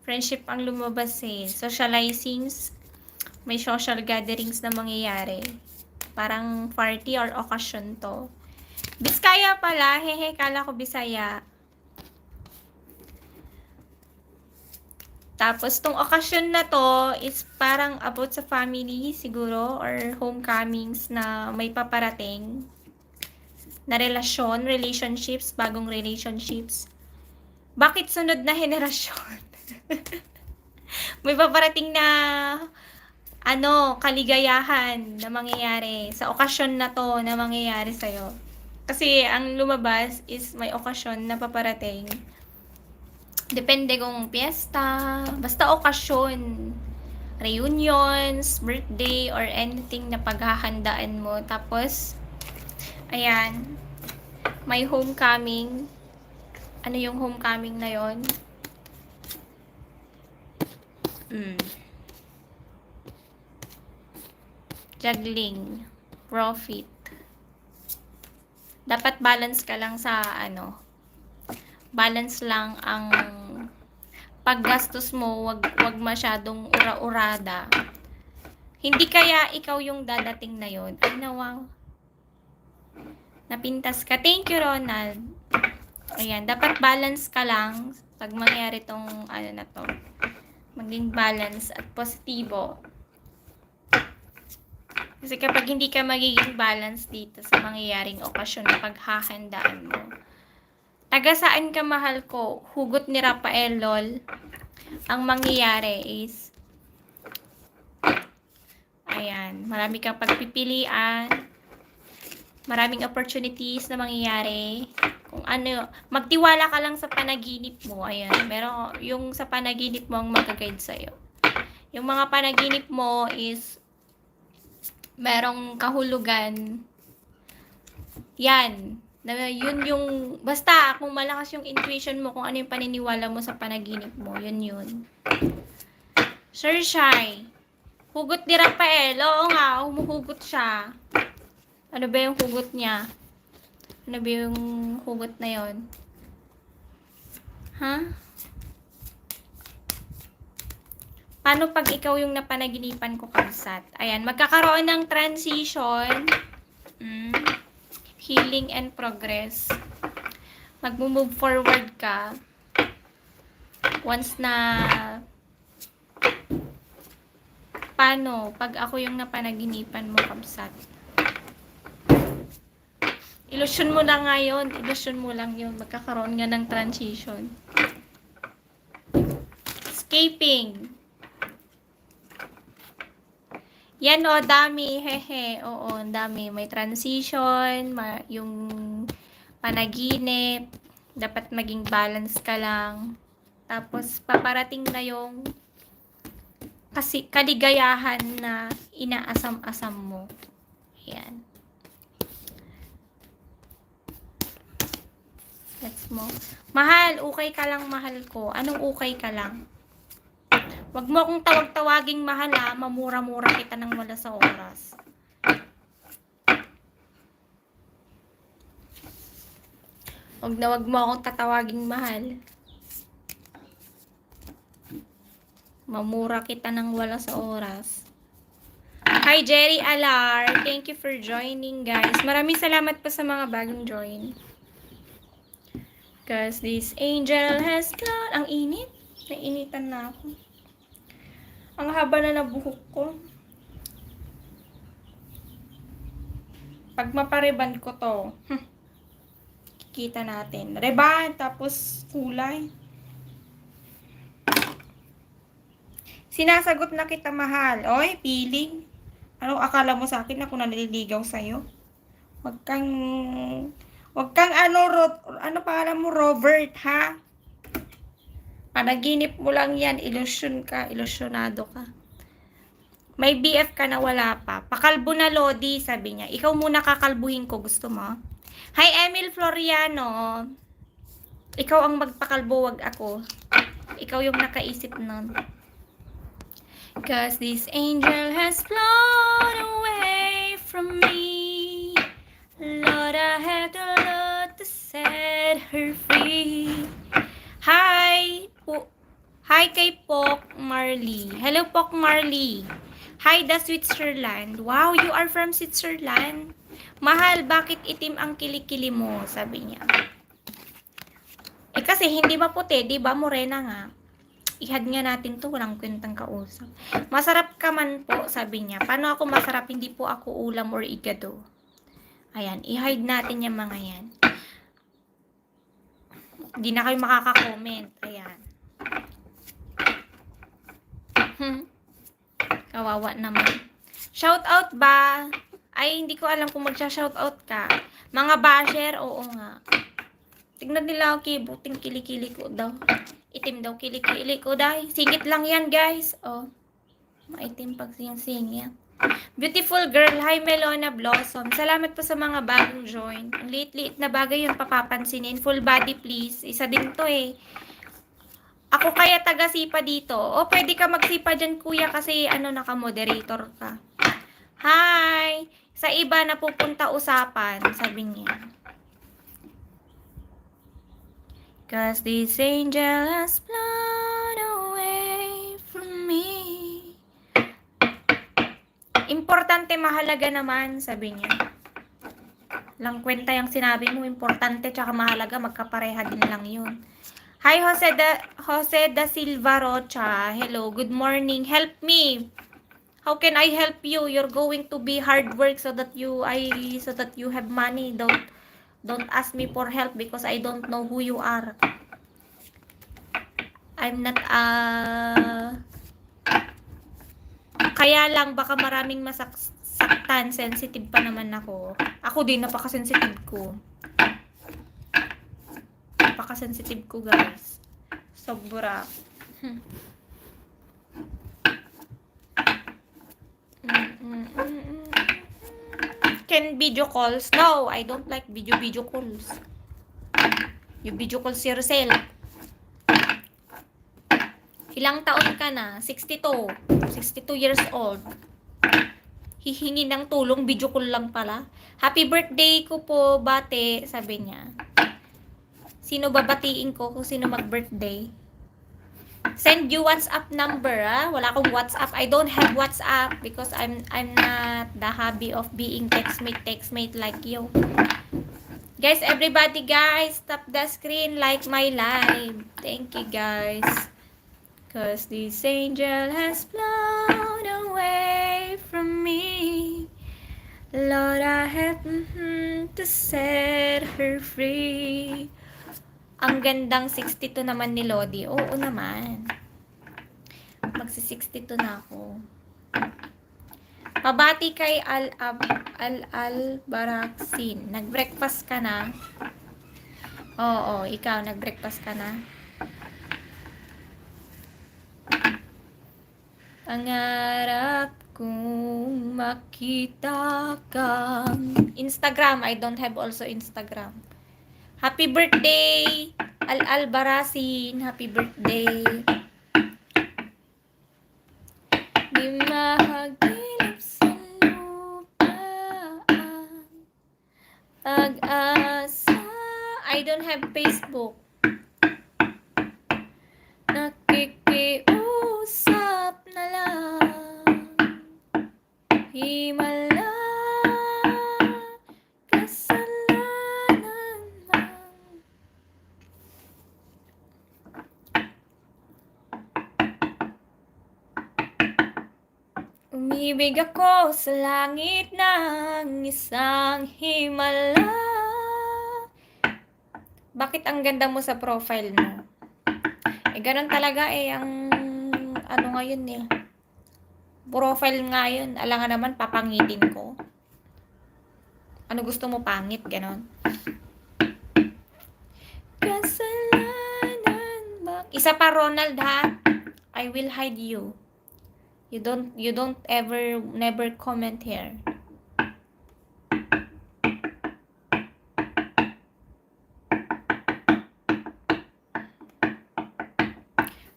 Friendship ang lumabas eh. Socializings, may social gatherings na mangyayari. Parang party or occasion to. Biskaya pala, hehe, kala ko Bisaya. Tapos, tong occasion na to is parang about sa family siguro or homecomings na may paparating na relasyon, relationships, bagong relationships. Bakit sunod na henerasyon? May paparating na kaligayahan na mangyayari sa okasyon na to na mangyayari sa'yo. Kasi ang lumabas is may okasyon na paparating. Depende kung piyesta, basta okasyon, reunions, birthday, or anything na paghahandaan mo. Tapos, ayan, may homecoming. Ano yung homecoming na yon? Juggling, profit. Dapat balance ka lang sa balance lang ang paggastos mo, wag masyadong ura-urada. Hindi kaya ikaw yung dadating na yon. Ay na, wow. Napintas ka. Thank you, Ronald. Ayan, dapat balance ka lang pag mangyari tong na to. Maging balance at positibo. Kasi kapag hindi ka magiging balance dito sa mangyayaring okasyon na paghahandaan mo, taga saan ka, mahal ko? Hugot ni Rafael, lol. Ang mangyayari is, ayan, marami kang pagpipilian, maraming opportunities na mangyayari. Kung ano, magtiwala ka lang sa panaginip mo. Ayan, meron yung sa panaginip mo ang mag-guide sa'yo. Yung mga panaginip mo is merong kahulugan. Yan. Yun yung, basta kung malakas yung intuition mo, kung ano yung paniniwala mo sa panaginip mo, yun. Sir Shai, hugot ni Rafael. Oo nga, humuhugot siya. Ano ba yung hugot niya? Ano ba yung hugot na yon? Ha? Paano pag ikaw yung napanaginipan ko, Kabsat? Ayan, magkakaroon ng transition. Healing and progress. Mag-move forward ka. Once na paano pag ako yung napanaginipan mo, Kabsat? Ilusyon mo lang ngayon. Ilusyon mo lang yun. Magkakaroon nga ng transition. Escaping. Yan o, dami. Hehe. Oo, dami. May transition. Yung panaginip. Dapat maging balance ka lang. Tapos, paparating na yung kasi kaligayahan na inaasam-asam mo. Yan. Let's mo. Mahal, ukay ka lang, mahal ko. Anong ukay ka lang? Wag mo akong tawag-tawaging mahal, ha. Mamura-mura kita ng wala sa oras. Wag mo akong tatawaging mahal. Mamura kita ng wala sa oras. Hi, Jerry Alar. Thank you for joining, guys. Maraming salamat po sa mga bagong join. Cause this angel has gone. Ang init. Nainitan na ako. Ang haba na nabuhok ko. Pag mapariban ko to, kikita natin. Reban, tapos kulay. Sinasagot na kita, mahal. Oy, feeling. Ano akala mo sa akin ako naliligaw sa'yo? Wag kang ano pangalan mo, Robert, ha? Panaginip mo lang yan, ilusyon ka, ilusyonado ka. May BF ka na wala pa. Pakalbo na, Lodi, sabi niya. Ikaw muna kakalbuhin ko, gusto mo? Hi, Emil Floriano. Ikaw ang magpakalbo, wag ako. Ikaw yung nakaisip nun. Cause this angel has flown away from me. Lord, I had the Lord to set her free. Hi! Hi kay Pok Marley. Hello, Pok Marley. Hi, the Switzerland. Wow, you are from Switzerland. Mahal, bakit itim ang kilikili mo? Sabi niya. Eh kasi hindi maputi, di ba? Morena nga. Ihad nga natin to, walang kwentang kausap. Masarap ka man po, sabi niya. Paano ako masarap? Hindi po ako ulam or igado. Ayan, i-hide natin yung mga yan. Hindi na kayo makaka-comment. Ayan. Kawawa naman. Shout out ba? Ay, hindi ko alam kung magsha-shout out ka. Mga basher, oo nga. Tignan nila ako, buting kilikili ko daw. Itim daw kilikili ko dahil. Singit lang yan, guys. Oh. Maitim pag singit. Beautiful girl. Hi, Melona Blossom. Salamat po sa mga bagong join. Ang liit-liit na bagay yung papapansinin. Full body, please. Isa din to eh. Ako kaya taga-sipa dito. O, pwede ka magsipa dyan, kuya, kasi naka-moderator ka. Hi! Sa iba na pupunta usapan, sabi niya. Cause this angel has flown away from me. Importante, mahalaga naman, sabi niya. Lang kwenta yung sinabi mo, importante tsaka mahalaga, magkapareha din lang yun. Hi, Jose da Silva Rocha. Hello, good morning. Help me. How can I help you? You're going to be hard work so that you have money. Don't ask me for help because I don't know who you are. I'm not kaya lang baka maraming masaktan, sensitive pa naman ako. Ako din, napaka-sensitive ko. Napaka-sensitive ko, guys. Sobra. Can video calls? No, I don't like video calls. You video calls yourself. Ilang taon ka na? 62. 62 years old. Hihingi ng tulong, video call lang pala. Happy birthday ko po, bate, sabi niya. Sino babatiin ko kung sino mag-birthday? Send you WhatsApp number, ah. Wala akong WhatsApp. I don't have WhatsApp because I'm not the hobby of being textmate like you. Guys, everybody, guys, tap the screen, like my live. Thank you, guys. Cause this angel has flown away from me. Lord, I have to set her free. Ang gandang 62 naman ni Lodi. Oo naman. Magsi-62 na ako. Pabati kay Al-Baraksin. Nag-breakfast ka na? Oo, ikaw, nag-breakfast ka na? Pangarap kong makita kang Instagram. I don't have also Instagram. Happy birthday, Al-Barasin. Happy birthday. Di mahagilap sa lupaan pag-asa. I don't have Facebook. Nakikiusap na lang. Himala, kasalanan man. Umibig ako sa langit ng isang himala. Bakit ang ganda mo sa profile mo? Ganun talaga ang ano ngayon profile ngayon. Alangan naman papangitin ko. Ano gusto mo, pangit? Ganon. Kasalanan ba? Isa pa, Ronald, ha? I will hide you. You don't never comment here.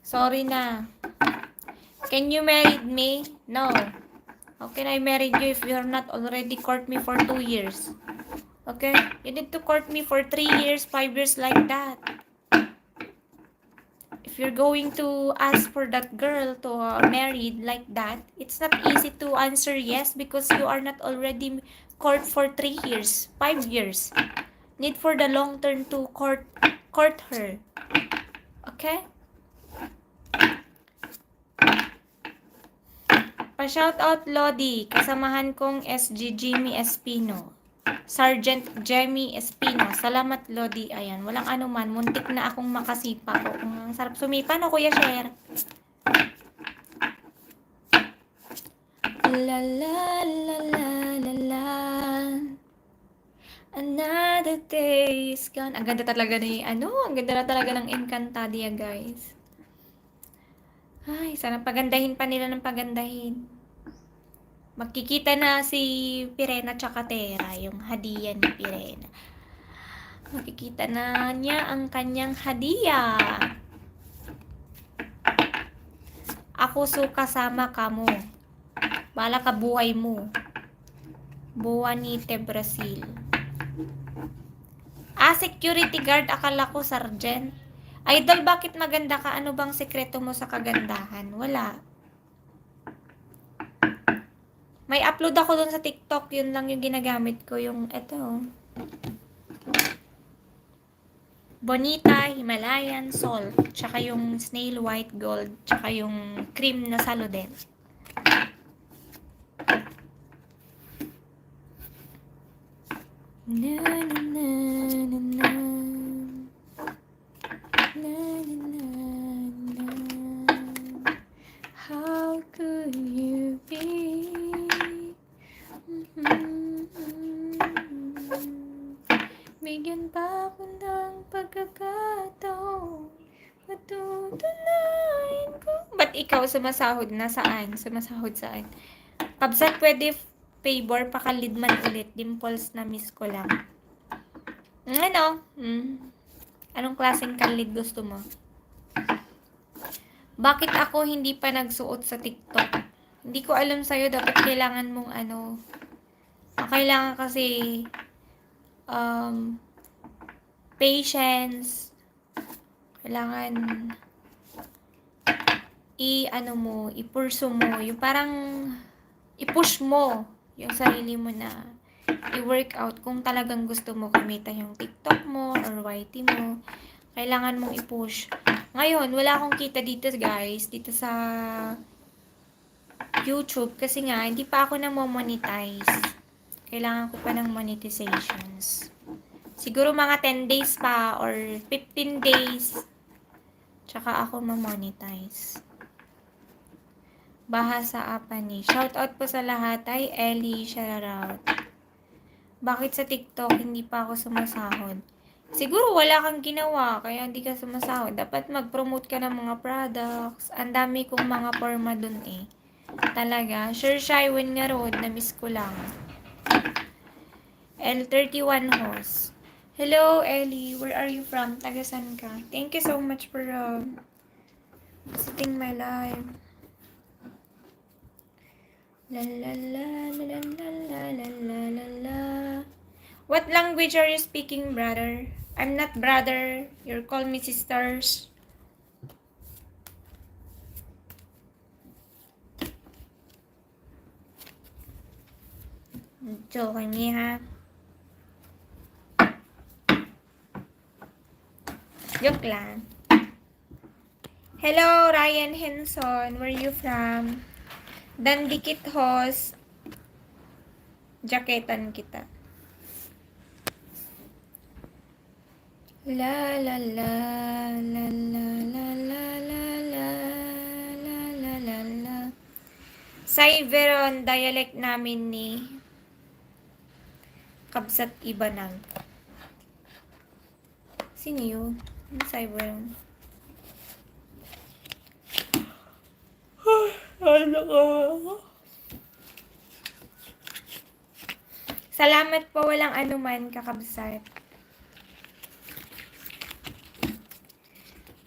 Sorry na. Can you marry me? No. How can I marry you if you're not already court me for 2 years? Okay? You need to court me for 3 years, 5 years like that. If you're going to ask for that girl to married like that, it's not easy to answer yes because you are not already court for 3 years, 5 years. Need for the long term to court her. Okay? Pa-shoutout Lodi, kasamahan kong SG Jimmy Espino. Sergeant Jamie Espino. Salamat Lodi. Ayan, walang anuman. Muntik na akong makasipa ko. Ang sarap sumipa, no, Kuya Sher? La la la la la la. Another day is gone. Ang ganda talaga ang ganda na talaga ng Encantadia, guys. Ay, sana pagandahin pa nila ng pagandahin. Magkikita na si Pirena tsaka Tera, yung hadiah ni Pirena. Magkikita na niya ang kanyang hadiah. Ako suka sama ka mo. Bala ka buhay mo. Buwanite, Brazil. Security guard, akala ko sergeant. Idol, bakit maganda ka? Ano bang sekreto mo sa kagandahan? Wala. May upload ako dun sa TikTok. Yun lang yung ginagamit ko. Yung eto. Bonita, Himalayan Salt. Tsaka yung Snail White Gold. Tsaka yung cream na Saluden. Na na na na na. Na na na na. How could you be? Bigyan pa ako ng pagkakataon. to. Patutunayan ko. Ba't ikaw sumasahod na saan? Sumasahod saan? Kabsat, pwede favor, pakalid man ulit. Dimples na miss ko lang. Ano? Anong klaseng kalid gusto mo? Bakit ako hindi pa nagsuot sa TikTok? Hindi ko alam sa'yo, dapat kailangan mong kailangan kasi patience. Kailangan i-pursue mo. Yung parang i-push mo yung sarili mo na i-workout kung talagang gusto mo kumita yung TikTok mo or YT mo. Kailangan mong i-push. Ngayon, wala akong kita dito guys, dito sa YouTube kasi nga, hindi pa ako na-monetize. Kailangan ko pa ng monetizations. Siguro mga 10 days pa or 15 days. Tsaka ako ma-monetize. Bahasa apa ni? Shoutout po sa lahat. Ay, Ellie, shoutout. Bakit sa TikTok hindi pa ako sumasahod? Siguro wala kang ginawa, kaya hindi ka sumasahod. Dapat mag-promote ka ng mga products. Ang dami kong mga forma dun eh. Talaga. Sure Shywin nga road, na-miss ko lang. L31 host. Hello, Ellie. Where are you from? Tagasan ka? Thank you so much for visiting my live. La la la la la la la la la la. What language are you speaking, brother? I'm not brother. You call me sisters. Joke me, ha? Joke lang. Hello, Ryan Henson. Where are you from? Dandikit host. Jaketan kita. La la la la la la la la la la la la la. Saiveron, dialect namin ni Kabsat Ibanag. Sino yun? Saiveron. Salamat po, walang anuman, kakabsat.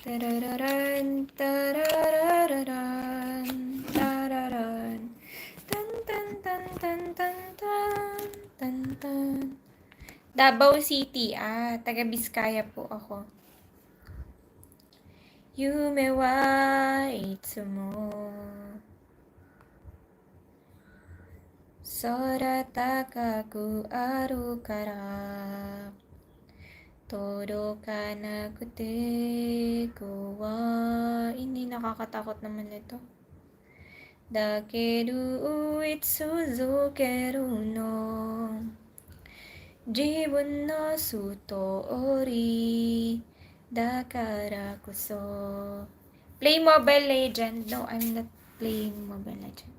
Tarararan, tarararan, tararan. Tan tan tan tan tan tan tan tan. Davao City, taga Biskaya po ako. Yume wa itsumo Sora takaku aru kara Todokanakute ko wa. Hindi, nakakatakot naman ito. Dakeru itsuzukeru no Jibun no sutori Dakara kuso. Play Mobile Legend. No, I'm not playing Mobile Legend.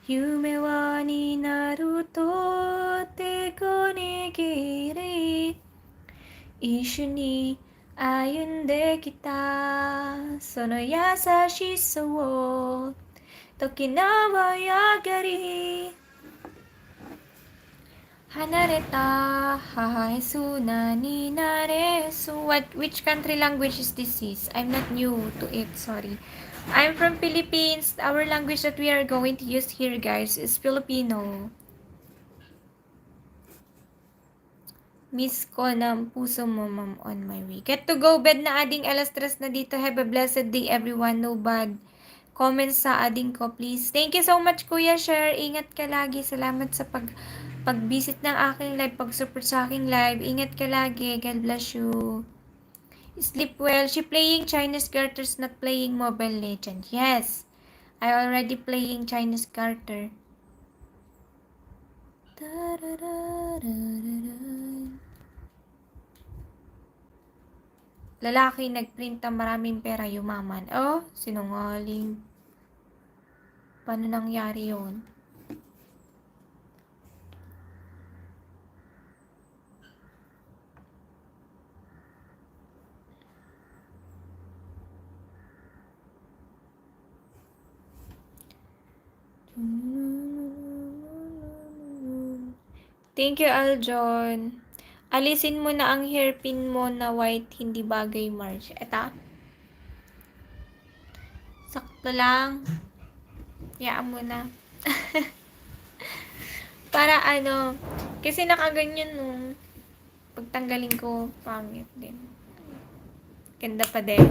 Yume wa ni naru to teko nigiri Ishu ni ayunde kita Sono yasashi so wo Tokinawa yagari Hanareta hahaesu na ni naresu. Which country language is this? I'm not new to it, sorry. I'm from Philippines. Our language that we are going to use here, guys, is Filipino. Miss ko ng puso mo, ma'am, on my way. Get to go bed na ading alas 3 na dito. Have a blessed day, everyone. No bad comments sa ading ko, please. Thank you so much, Kuya Share. Ingat ka lagi. Salamat sa pag-visit ng aking live, pag-support sa aking live. Ingat ka lagi. God bless you. Sleep well. She playing Chinese Garters, not playing Mobile Legend. Yes. I already playing Chinese Garter. Lalaki nagprint ng maraming pera, yumaman. Oh, sinungaling. Paano nangyari yun? Thank you, Aljon. Alisin mo na ang hairpin mo na white, hindi bagay, March. Eta. Sakto lang. Yaan mo na. Para ano, kasi nakaganyan nung pagtanggalin ko, pangit din. Ganda pa din.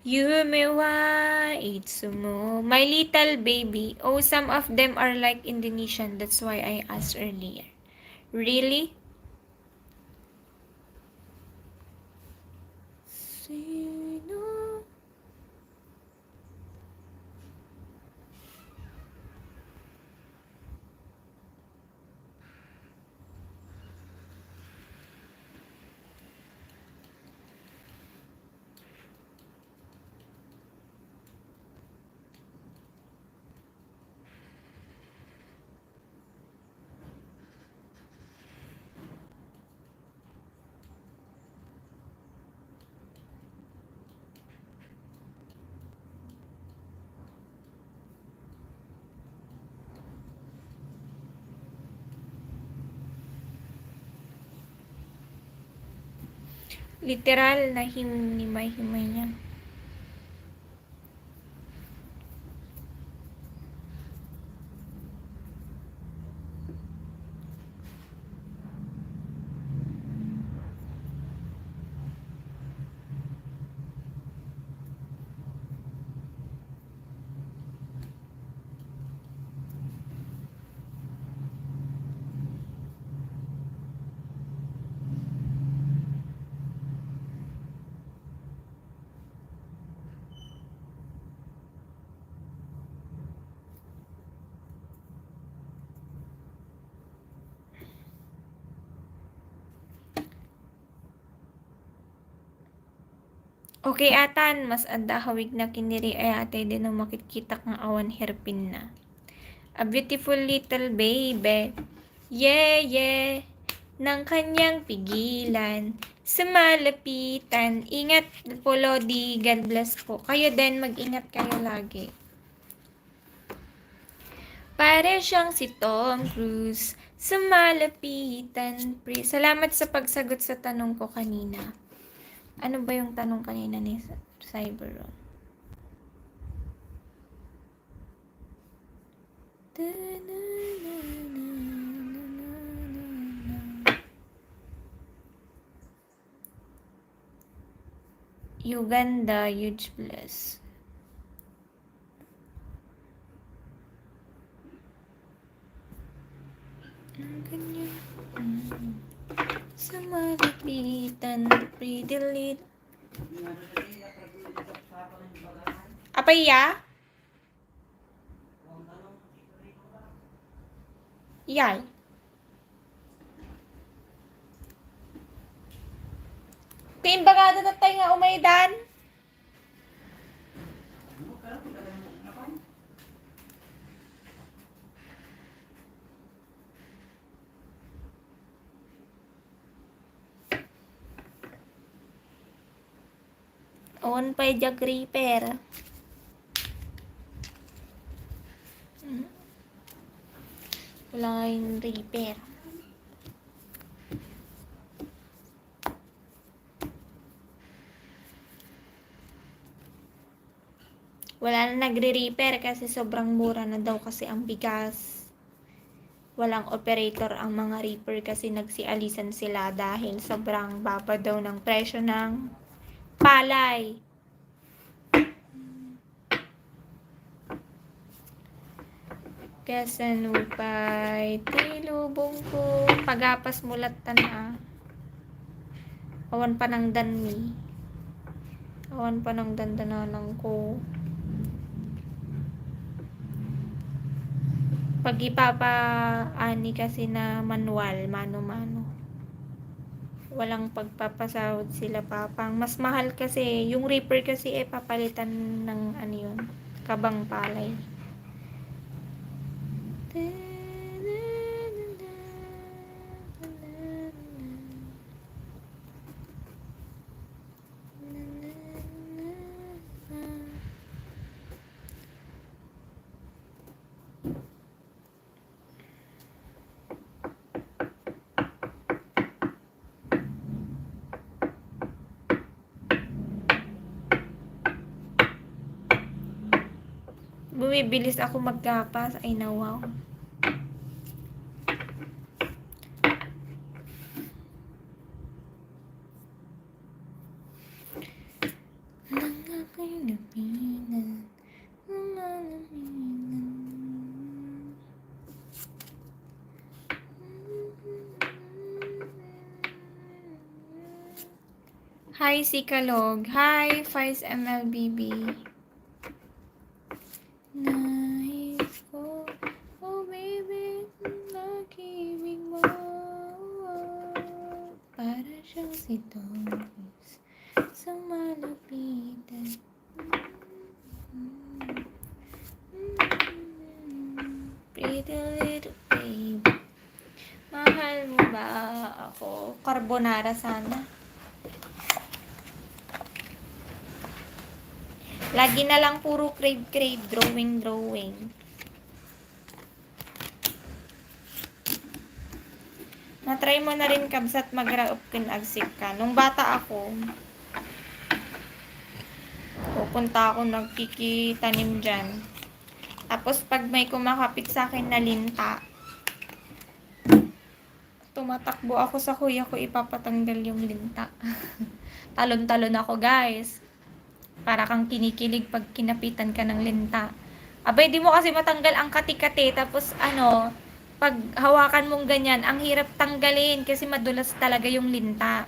Yume wa itsumo. My little baby. Oh, some of them are like Indonesian. That's why I asked earlier. Really? Sino? Literal na himay-himay niya. Okay, atan, mas anda hawig na kiniri ay ate din ang makikita ng awan herpin na. A beautiful little baby. Yeah, yeah. Nang kanyang pigilan. Sumalapitan. Ingat po, Lodi. God bless po. Kayo din, mag-ingat kayo lagi. Pare siyang si Tom Cruise. Sumalapitan. Salamat sa pagsagot sa tanong ko kanina. Ano ba yung tanong kanina ni Cyberon? Uganda, huge bless. Sa malapitan, pretty little. Apa iya? Iyay. Kaimbagada na tayo nga umaydan. On pa yung repair. Wala nga yung repair. Wala na nagre-repair kasi sobrang mura na daw kasi ang bigas. Walang operator ang mga reaper kasi nagsialisan sila dahil sobrang baba daw ng presyo ng palay. Kasanupay, tilubong ko, pagapas mulat na. Awan pa ng danmi. Awan pa ng dandananang ko. Pag ipapa-ani kasi na manual, mano-mano. Walang pagpapasahod sila papang. Mas mahal kasi, yung reaper kasi papalitan ng ano yun, kabang palay. bumibilis ako magkapas. Ay, nawaw. Hi, Sikalog. Hi, Vice MLBB. Nais ko, oh baby, nakibig mo. Para siyang sitoris sa malapitan. Pretty little baby. Mahal mo ba ako? Carbonara sana. Lagi na lang puro crave, drawing. Na-try mo na rin, Kabs, at mag-raop agsik ka. Nung bata ako, pupunta ako nagkikitanim dyan. Tapos pag may kumakapit sa akin na linta, tumatakbo ako sa kuya ko, ipapatanggal yung linta. Talon-talon ako, guys. Para kang kinikilig pag kinapitan ka ng linta. Abay, di mo kasi matanggal ang kati-kati. Tapos, pag hawakan mong ganyan, ang hirap tanggalin kasi madulas talaga yung linta.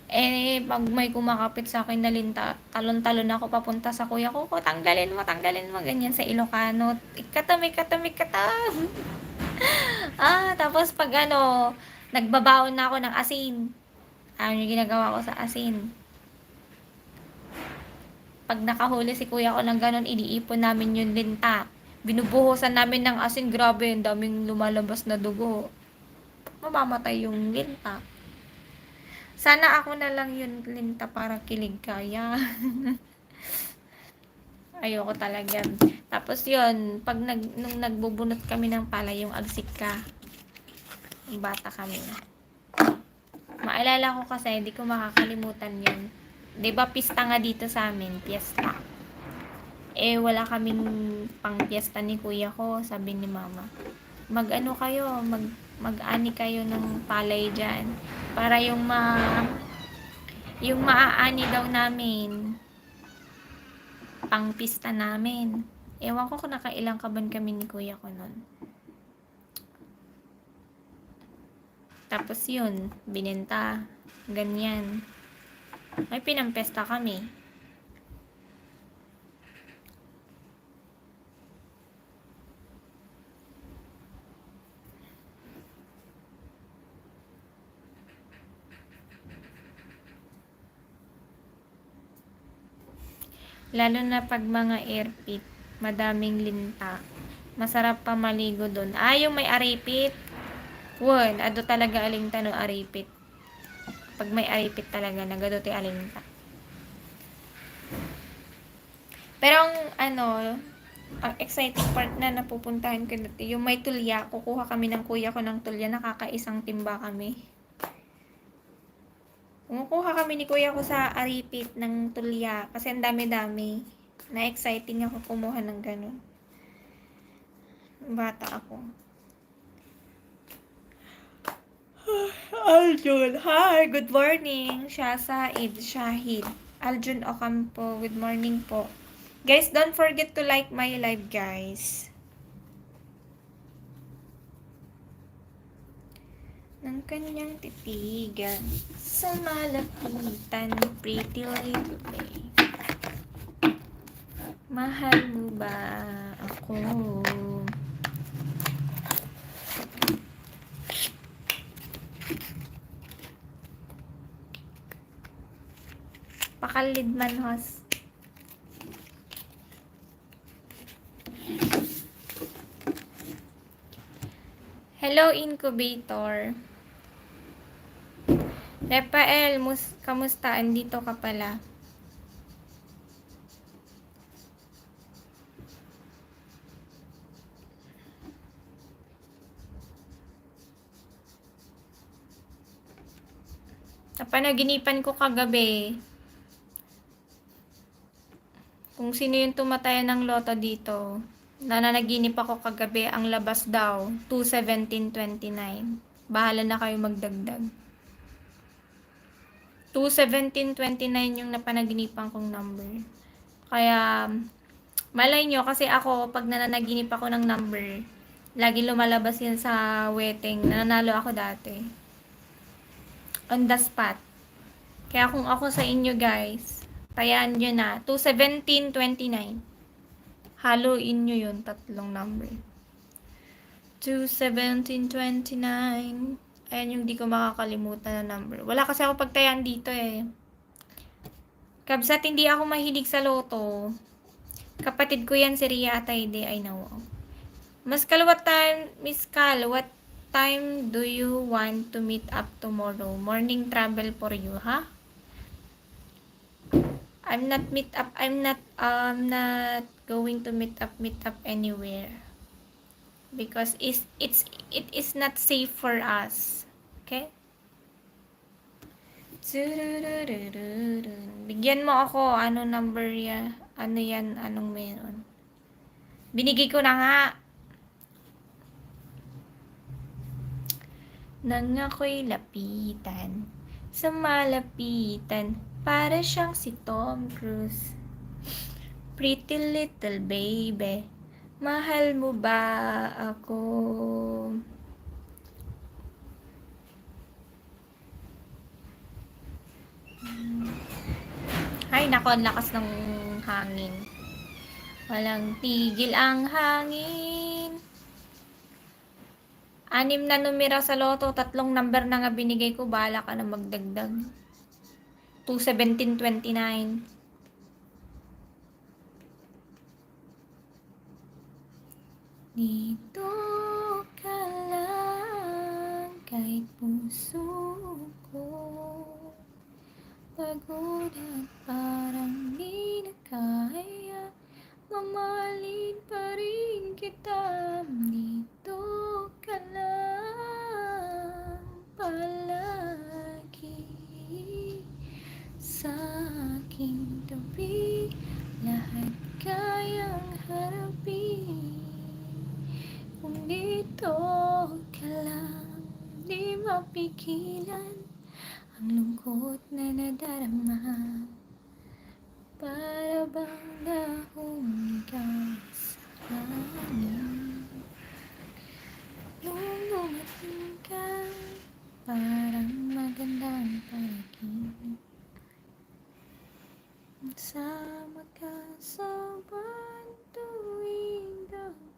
Eh, pag may kumakapit sa akin na linta, talon-talon ako papunta sa kuya ko, tanggalin mo, ganyan sa Ilocano. Ikatami. Tapos pag nagbabaon na ako ng asin. Ano yung ginagawa ko sa asin? Pag nakahuli si kuya ko ng ganon, iniipon namin yung linta. Binubuhusan namin ng asin, grabe, ang daming lumalabas na dugo. Mamamatay yung linta. Sana ako na lang yung linta para kilig kaya. Ayoko talaga. Tapos yun, nung nagbubunot kami ng palay, yung agsik ka. Yung bata kami. Maalala ko kasi, hindi ko makakalimutan yun. 'Di ba pista nga dito sa amin, piyesta. Eh wala kaming pang-piyesta ni kuya ko, sabi ni mama. Mag-ano kayo, mag-ani kayo ng palay diyan para yung maaani daw namin pang pista namin. Ewan ko kung nakailang kaban kami ni kuya ko nun. Tapos yun, binenta. Ganyan. May pinampesta kami. Lalo na pag mga airpit, madaming linta. Masarap pa maligo doon. Yung may aripit. Won, ado talaga alinta no aripit. Pag may aripit talaga, nagadote alinta. Pero ang exciting part na napupuntahan ko dati, yung may tulya, kukuha kami ng kuya ko ng tulya, nakakaisang timba kami. Kumukuha kami ni kuya ko sa aripit ng tulya, kasi ang dami-dami. Na-exciting ako kumuha ng ganun. Bata ako. Aljun, hi! Good morning! Said Shahid. Aljun Ocampo, good morning po. Guys, don't forget to like my live, guys. Ng kanyang titigan sa malapitan, pretty little babe. Mahal mo ba ako? Pakalid man, hos. Hello, incubator. Rafael, kamusta? Andito ka pala. Napanaginipan ko kagabi. Kung sino yung tumatayan ng loto dito, nananaginip ako kagabi, ang labas daw, 21729. Bahala na kayo magdagdag. 21729 yung napanaginipan kong number. Kaya, malay nyo, kasi ako, pag nananaginip ako ng number, lagi lumalabas yan sa weteng. Nananalo ako dati. On the spot. Kaya kung ako sa inyo guys, tayaan nyo na. 21729. Haluin nyo yun, tatlong number. 21729. Ayan yung di ko makakalimutan na number. Wala kasi ako pagtayaan dito eh. Kabsat hindi ako mahilig sa loto. Kapatid ko yan si Ria Atayde. I know. Miss Cal, what time do you want to meet up tomorrow? Morning travel for you, ha? I'm not going to meet up anywhere. Because it is not safe for us. Okay? Bigyan mo ako, ano number yan? Ano yan? Anong meron? Binigay ko na nga. Nang ako'y lapitan, sa malapitan, para siyang si Tom Cruise. Pretty little baby, mahal mo ba ako? Ay, nako, ang lakas ng hangin. Walang tigil ang hangin. 6 na numero sa loto, 3 number na nga binigay ko, bahala ka na magdagdag. 21729. Dito ka lang, kahit puso ko pagod at parang di na kaya, mamahalin pa rin kita. Dito ka lang palagi sa aking tabi, lahat kayang harapin. Kung dito ka lang, di mapigilan ang lungkot na nadarama. Para bang dahong ikaw sa hangin. Nung dumating ka, parang magandang panaginip. Sama ka sa tuwing gabi.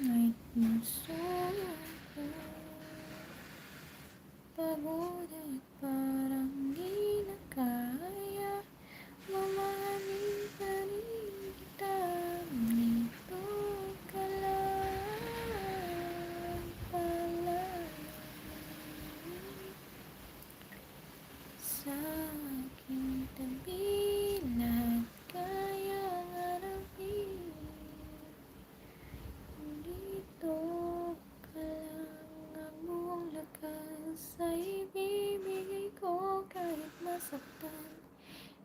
Kahit masuko, pagod at parang di na kaya, mamahalin pa rin kita. Dito ka lang palagi sa aking tabi, lahat kayang harapin. Dito ka lang, ang buong lakas ay ibibigay ko. Kahit masaktan,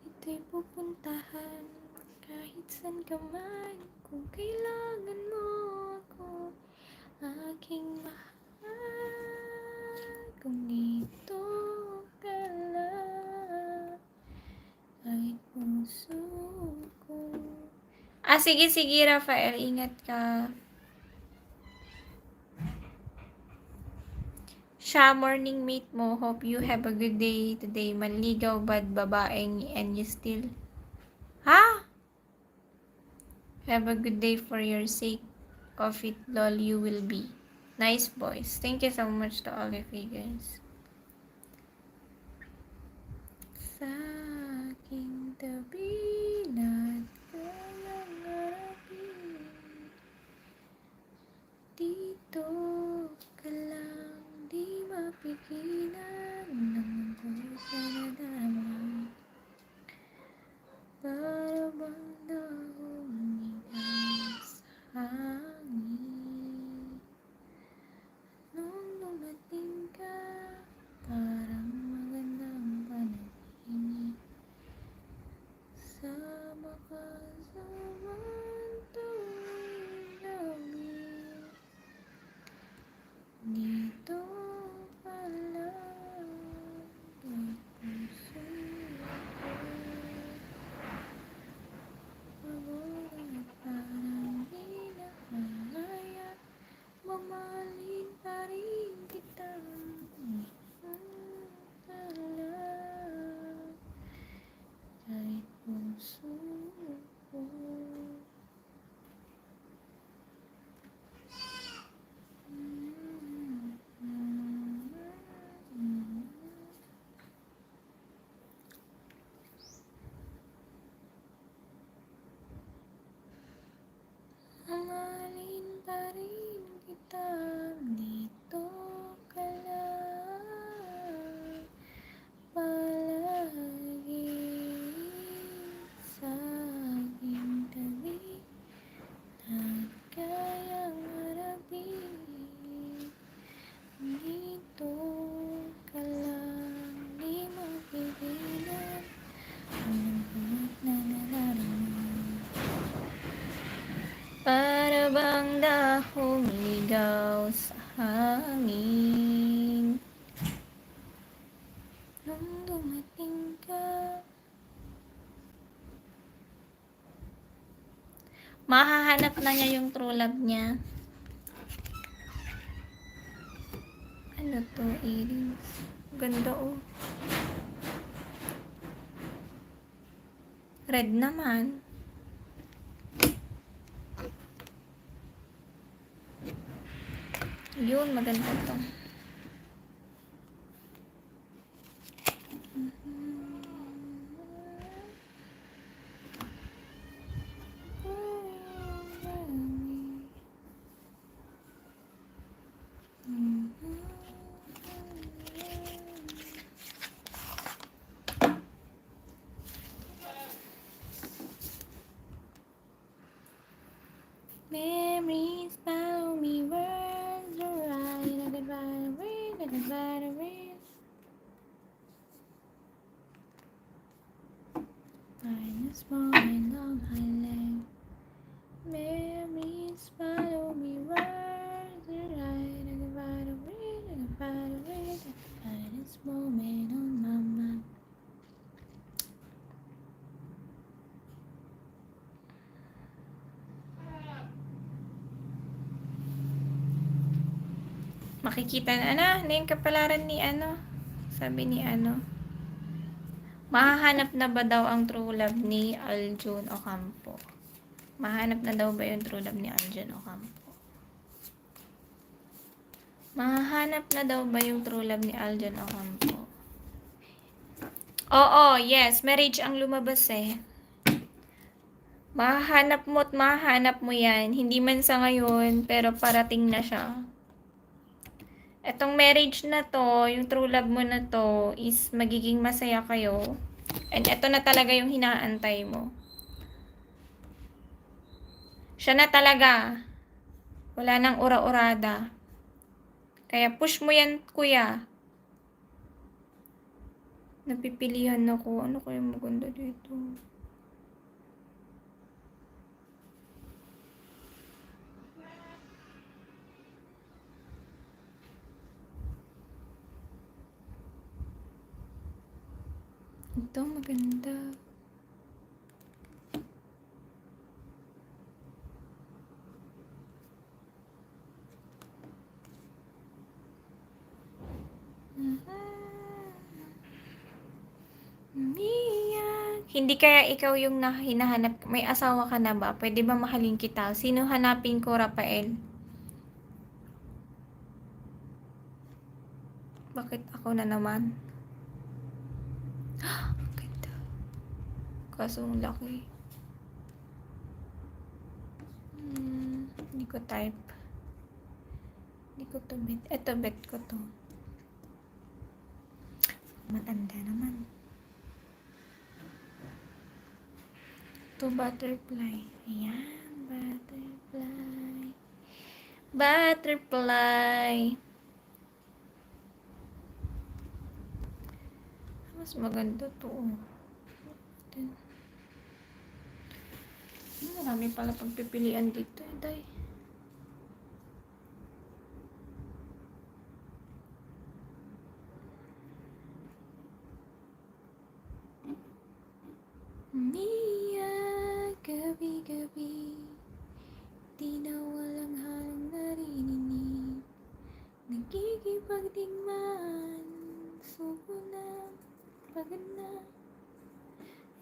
ito'y pupuntahan. Kahit saan ka man, kung kailangan mo ako, aking mahal. Kung dito ka lang, kahit puso ko. Sige, Rafael, ingat ka. Siya, morning mate mo. Hope you have a good day today. Manligaw bad babaeng and you still... Ha? Have a good day for your sake of it, lol, you will be. Nice boys. Thank you so much to all of you guys. Sa aking tabi, lahat kayang harapin. Dito ka lang, di mapigilan ng lungkot na nadarama. Para bang dahong ikaw sa hangin. bang dahong ligaw sa hangin? Nung dumating ka, mahahanap na niya yung true love niya. Ano to, earrings? Ganda oh. Red naman. Yun, maganda to. Memories follow me, words are right. I could find a way, I could find a way. Find a small and long highlight. Memories follow me, words are right. I could find a way, I could find a way. I could find this moment on my mind. Makikita na yung kapalaran ni ano. Sabi ni ano. Mahahanap na ba daw ang true love ni Aljun Ocampo? Mahanap na daw ba yung true love ni Aljun Ocampo? Mahanap na daw ba yung true love ni Aljun Ocampo? Oo, yes. Marriage ang lumabas eh. Mahanap mo at mahanap mo yan. Hindi man sa ngayon, pero parating na siya. Etong marriage na to, yung true love mo na to, is magiging masaya kayo. And eto na talaga yung hinaantay mo. Siya na talaga. Wala nang ura-urada. Kaya push mo yan, kuya. Napipilihan ako. Ano kaya maganda dito? Ito maganda. Hindi kaya ikaw yung hinahanap, may asawa ka na ba? Pwede ba mahalin kita? Sino hanapin ko, Rafael? Bakit ako na naman? Ganda. Kaso ang laki. Hindi ko type. Hindi ko to bet. Eto, bet ko to. Matanda naman. To butterfly. Ayan, butterfly. Butterfly. Mas maganda to. Marami pala pagpipilian dito. Day. Mia, gabi-gabi, di na walang halong narinig. Nagkikipagdigman, suko na, pagod na.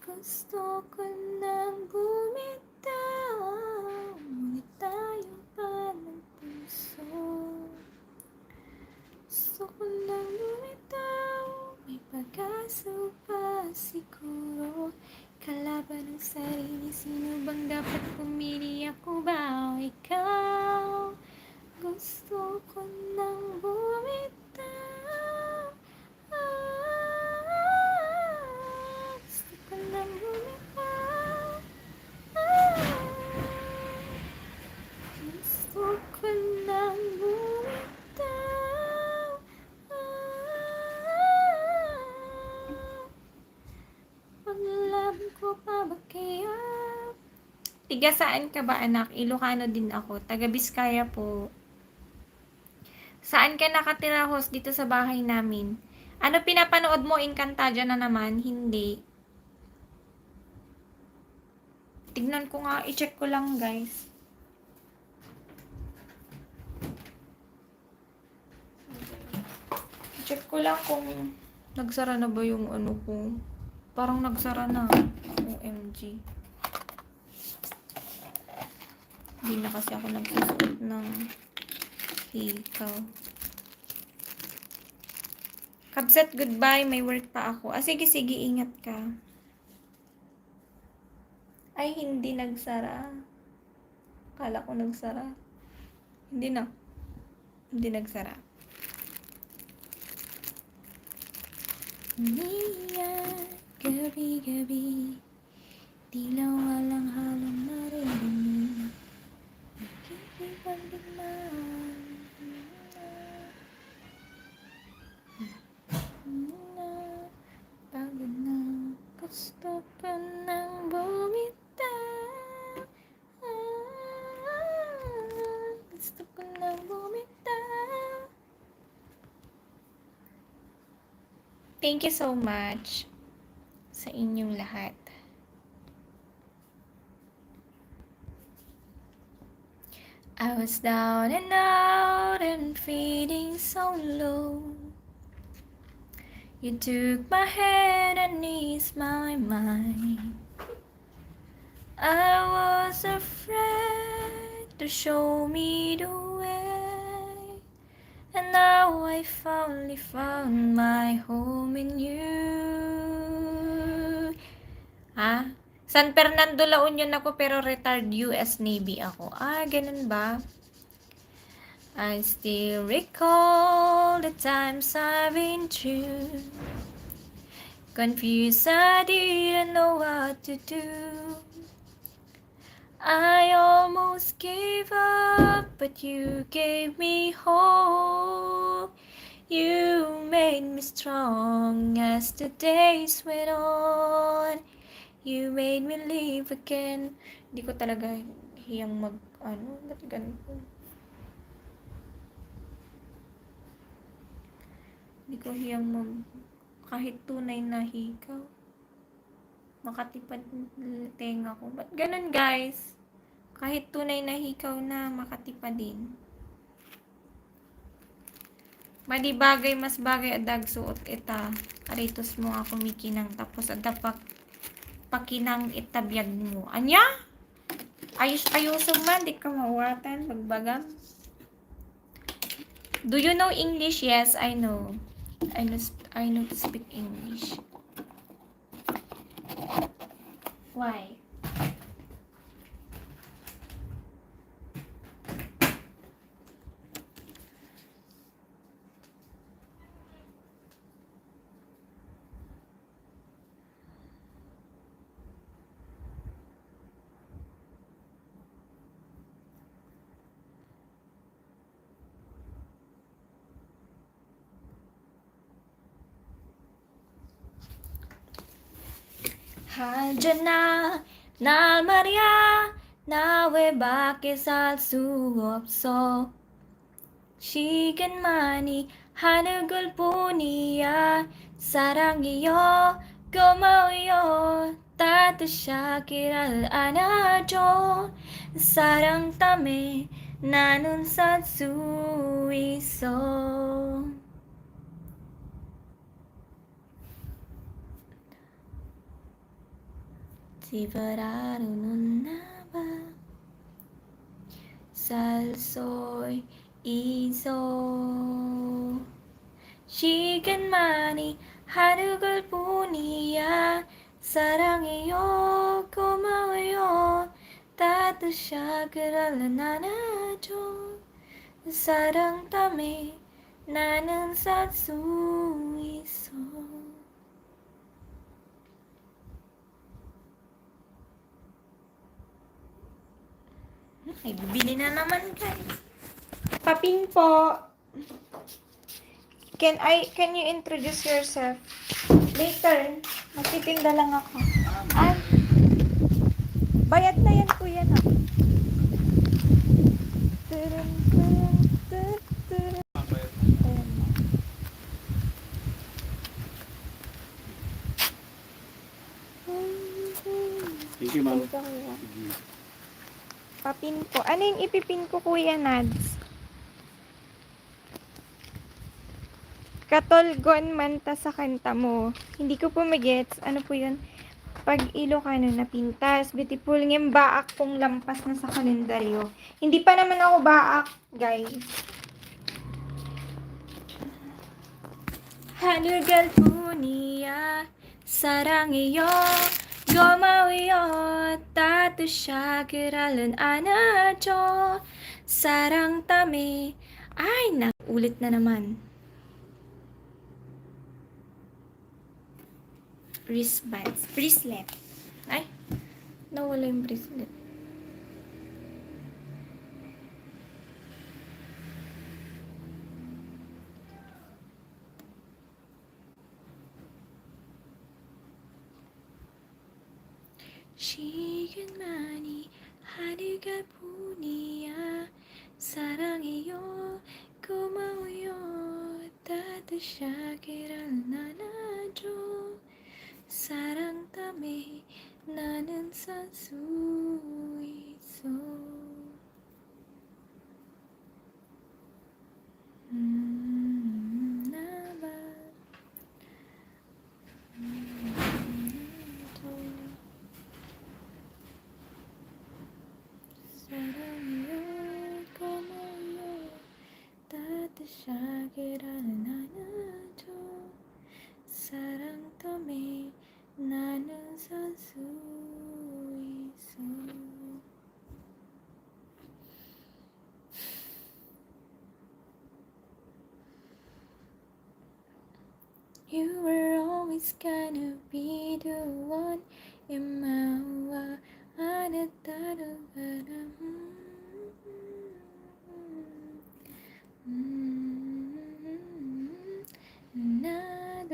Gusto ko nang bumitaw, ngunit tayo pa ng puso. Gusto ko nang bumitaw, may pag-asa pa siguro. Kalaban ng sarili, sino bang dapat pumili? Ako ba o ikaw? Gusto ko nang bumitaw. Gusto ko nang bumitaw. Gusto ko nang bumitaw. Paglaban ko pa ba kaya? Tiga saan ka ba anak? Ilocano din ako. Taga Biskaya po. Saan ka nakatira host dito sa bahay namin? Ano pinapanood mo? Encantadia na naman? Hindi. Tignan ko nga. I-check ko lang guys. I-check ko lang kung nagsara na ba yung ano ko. Parang nagsara na. OMG. Hindi na kasi ako nagsusuot ng hikaw. Kabsat, goodbye. May work pa ako. Sige, sige. Ingat ka. Ay, hindi nagsara. Kala ko nagsara. Hindi na. Hindi nagsara. Gabi-gabi. Tila walang halong narinig. Pagod na, gusto ko nang bumitaw. Gusto ko nang bumitaw. Thank you so much sa inyong lahat. I was down and out and feeling so low. You took my hand and eased my mind. I was afraid to show me the way, and now I finally found my home in you. San Fernando, La Union ako pero retired US Navy ako. Ganun ba? I still recall the times I've been through. Confused, I didn't know what to do. I almost gave up, but you gave me hope. You made me strong as the days went on. You made me live again. Hindi ko talaga hiyang ba't ganito? Hindi ko hiyang kahit tunay na hikaw. Makatipad tenga ko. Ba't ganun guys? Kahit tunay na hikaw na, makatipad din. Madi bagay, mas bagay adag suot ita. Aritos mo ako mikinang tapos adapak pakinang itabiyag mo. Anya? Ayuso man, di ka mawatan, magbagam. Do you know English? Yes, I know. I know to speak English. Why? Hajana na Maria nawe bakit al suopso Shigen mani hanugul punia sarangiyo gomayo tatu shakiral anajo sarang tame nanun satsuiso. Sibararo nun na ba? Salsoy iso Shigen mani harugol punia sarangiyo komayo tatu shakiral nanajo sarang tame nanan satsuiso. Ay, bibili na naman guys. Papin po. Can you introduce yourself? Later. Magtitinda lang ako. Bayad na yan, kuya na. Turun, turun, turun, turun. Ayan na. Thank you, ma'am. Thank you, kuya. Papin ko. Ano yung ipipin ko, Kuya Nads? Katolgon manta sa kanta mo. Hindi ko po magets. Ano po yun? Pag Ilocano na pintas. Beautiful ngem baak kung lampas na sa kalendaryo. Hindi pa naman ako baak, guys. Halugal po niya 사랑해요 고마워요 따뜻하게랄은 안아줘 사랑 땀에 ay na ulit na naman wristbands bracelet ay nawala yung bracelet 시간만이 하루가 뿐이야 사랑해요 고마워요 따뜻하게를 나눠줘 사랑 때문에 나는 살 수 있어 나봐 사랑해요 고마워요 따뜻하게를 나눠줘 사랑 때문에 나는 살 수 있어 You were always gonna be the one in my life 안 따로 바람 나도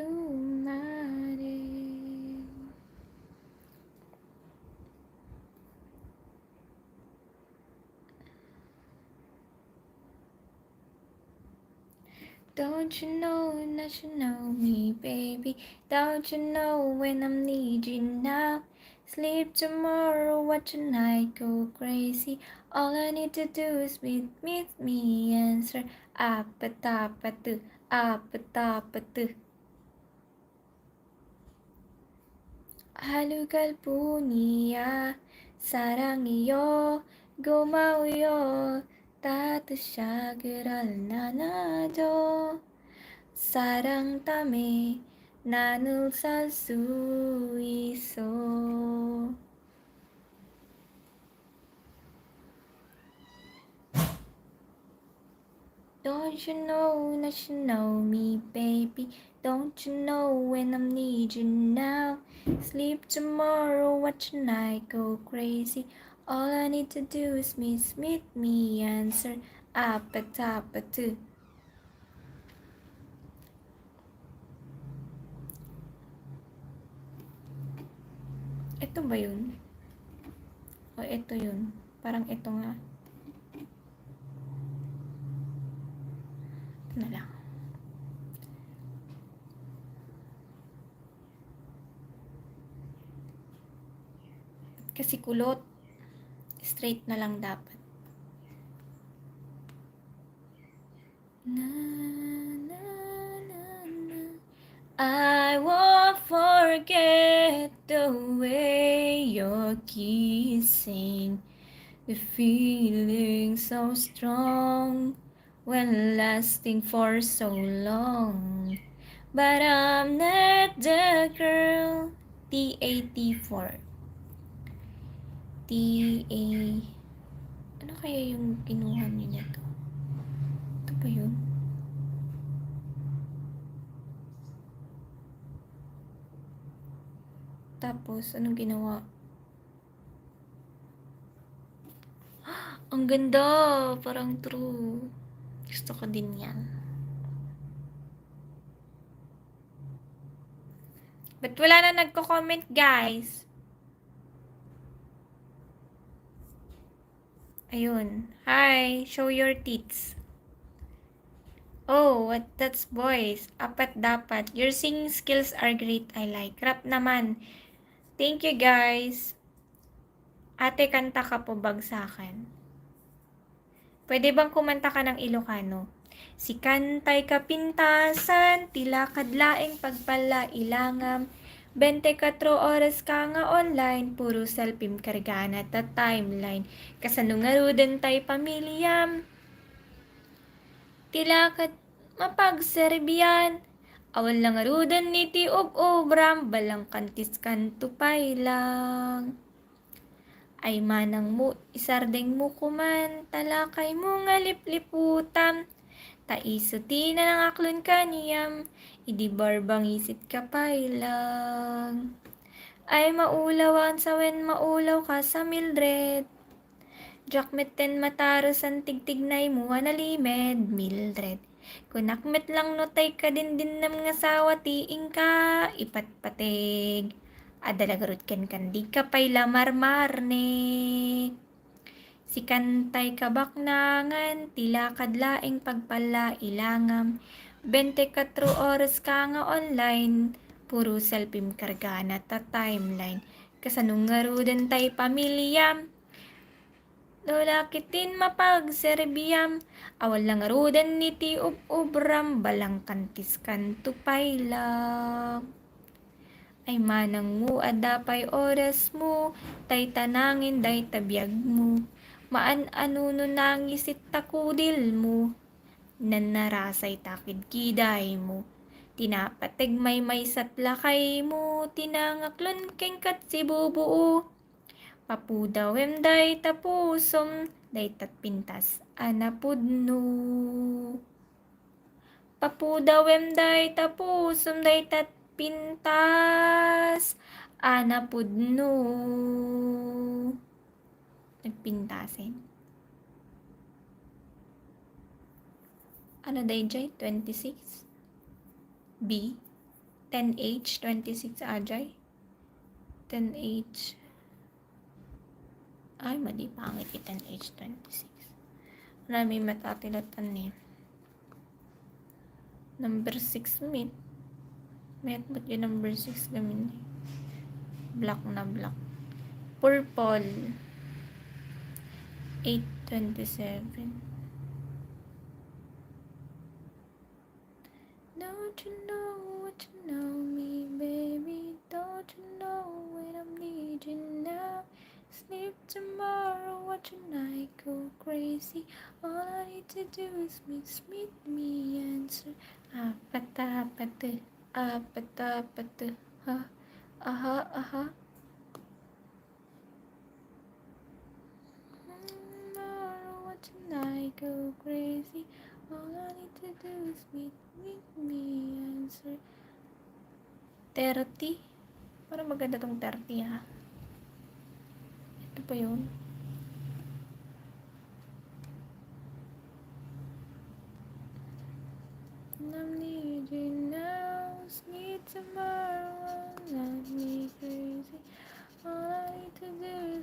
말해 Don't you know that you know me, baby? Don't you know when I'm needing now? Sleep tomorrow, watch tonight, go crazy. All I need to do is meet me, answer. Apatapatu, apatapatu. 하루갈 뿐이야. 사랑해요, 고마워요. 따뜻하게 나눠줘. 사랑 때문에 나는 살 수 있어. Don't you know that you know me, baby? Don't you know when I'm need you now? Sleep tomorrow, watch tonight, go crazy. All I need to do is meet me, answer. Apatapatu. Ito ba yun? O ito yun? Parang ito nga. Ito na lang. Kasi kulot. Straight na lang dapat. Na, na, na, na. I won't forget the way you're kissing. The feeling so strong when lasting for so long. But I'm not the girl. TAT4. TA. Ano kaya yung kinuha niya nito? Ito ba yun? Tapos, anong ginawa? Ang ganda! Parang true. Gusto ko din yan. But wala na nagko-comment, guys. Ayun. Hi, show your tits. Oh, what that's boys. Apat dapat. Your singing skills are great. I like. Rap naman. Thank you guys. Ate, kanta ka po bagsakan. Pwede bang kumanta ka ng Ilocano? Si kantay kapintasan, tila kadlaeng pagpala ilangam. 24 oras ka nga online, puro salpim kargana ta timeline. Kasanungarudan tay pamilyam. Tila kat mapagserbiyan. Awal lang arudan ni ti obram, balang kantis kantupay lang. Ay manang mo, isardeng mo kuman, talakay mo nga lipliputam. Taisuti na ng aklon kaniyam, idi barbang isit kapay lang. Ay maulawan sa wen maulaw ka sa Mildred. Jakmeten mataros ang tigtignay mo analimed, Mildred. Kunakmet lang notay ka din nam nga sawa tiing ka, ipatpatig. Adalagarot ken di ka pay lamarmarne. Si kantay kabaknangan, tila kadlaing pagpala ilangam. 24 oras ka nga online, puro selfie kargana ta timeline. Kasanungarudan tay pamilyam, lola kitin mapagserbiyam, awal lang arudan ni ti ubram, balang kantis kantupay lang. Ay manang mo, adapay oras mo, tay tanangin, day tabiyag mo. Maan anuno nangisit takudil mo, nanarasay takid kiday mo. Tinapateg may satlakay mo, tinangaklon keng kat si bubuo. Papudawem day tapusom, day tatpintas anapudno. Papudawem day tapusom, day tatpintas anapudno. Nagpintasin. Ano day jay? 26? B? 10H? 26 ajay? 10H. Ay, mali pangit 10H 26. Marami matatilatan ni. Number 6 meet. Met mo yung number 6 gamin. Black na black. Purple. 827. Don't you know what you know me, baby? Don't you know when I'm needing now? Sleep tomorrow, watch a night go crazy. All I need to do is meet me, answer. Apata, ha, aha. Tomorrow, watch a night go crazy. All I need to do is meet me, answer. 30? Parang maganda tong 30 ha. Ito pa yun. I'm needing now, need tomorrow.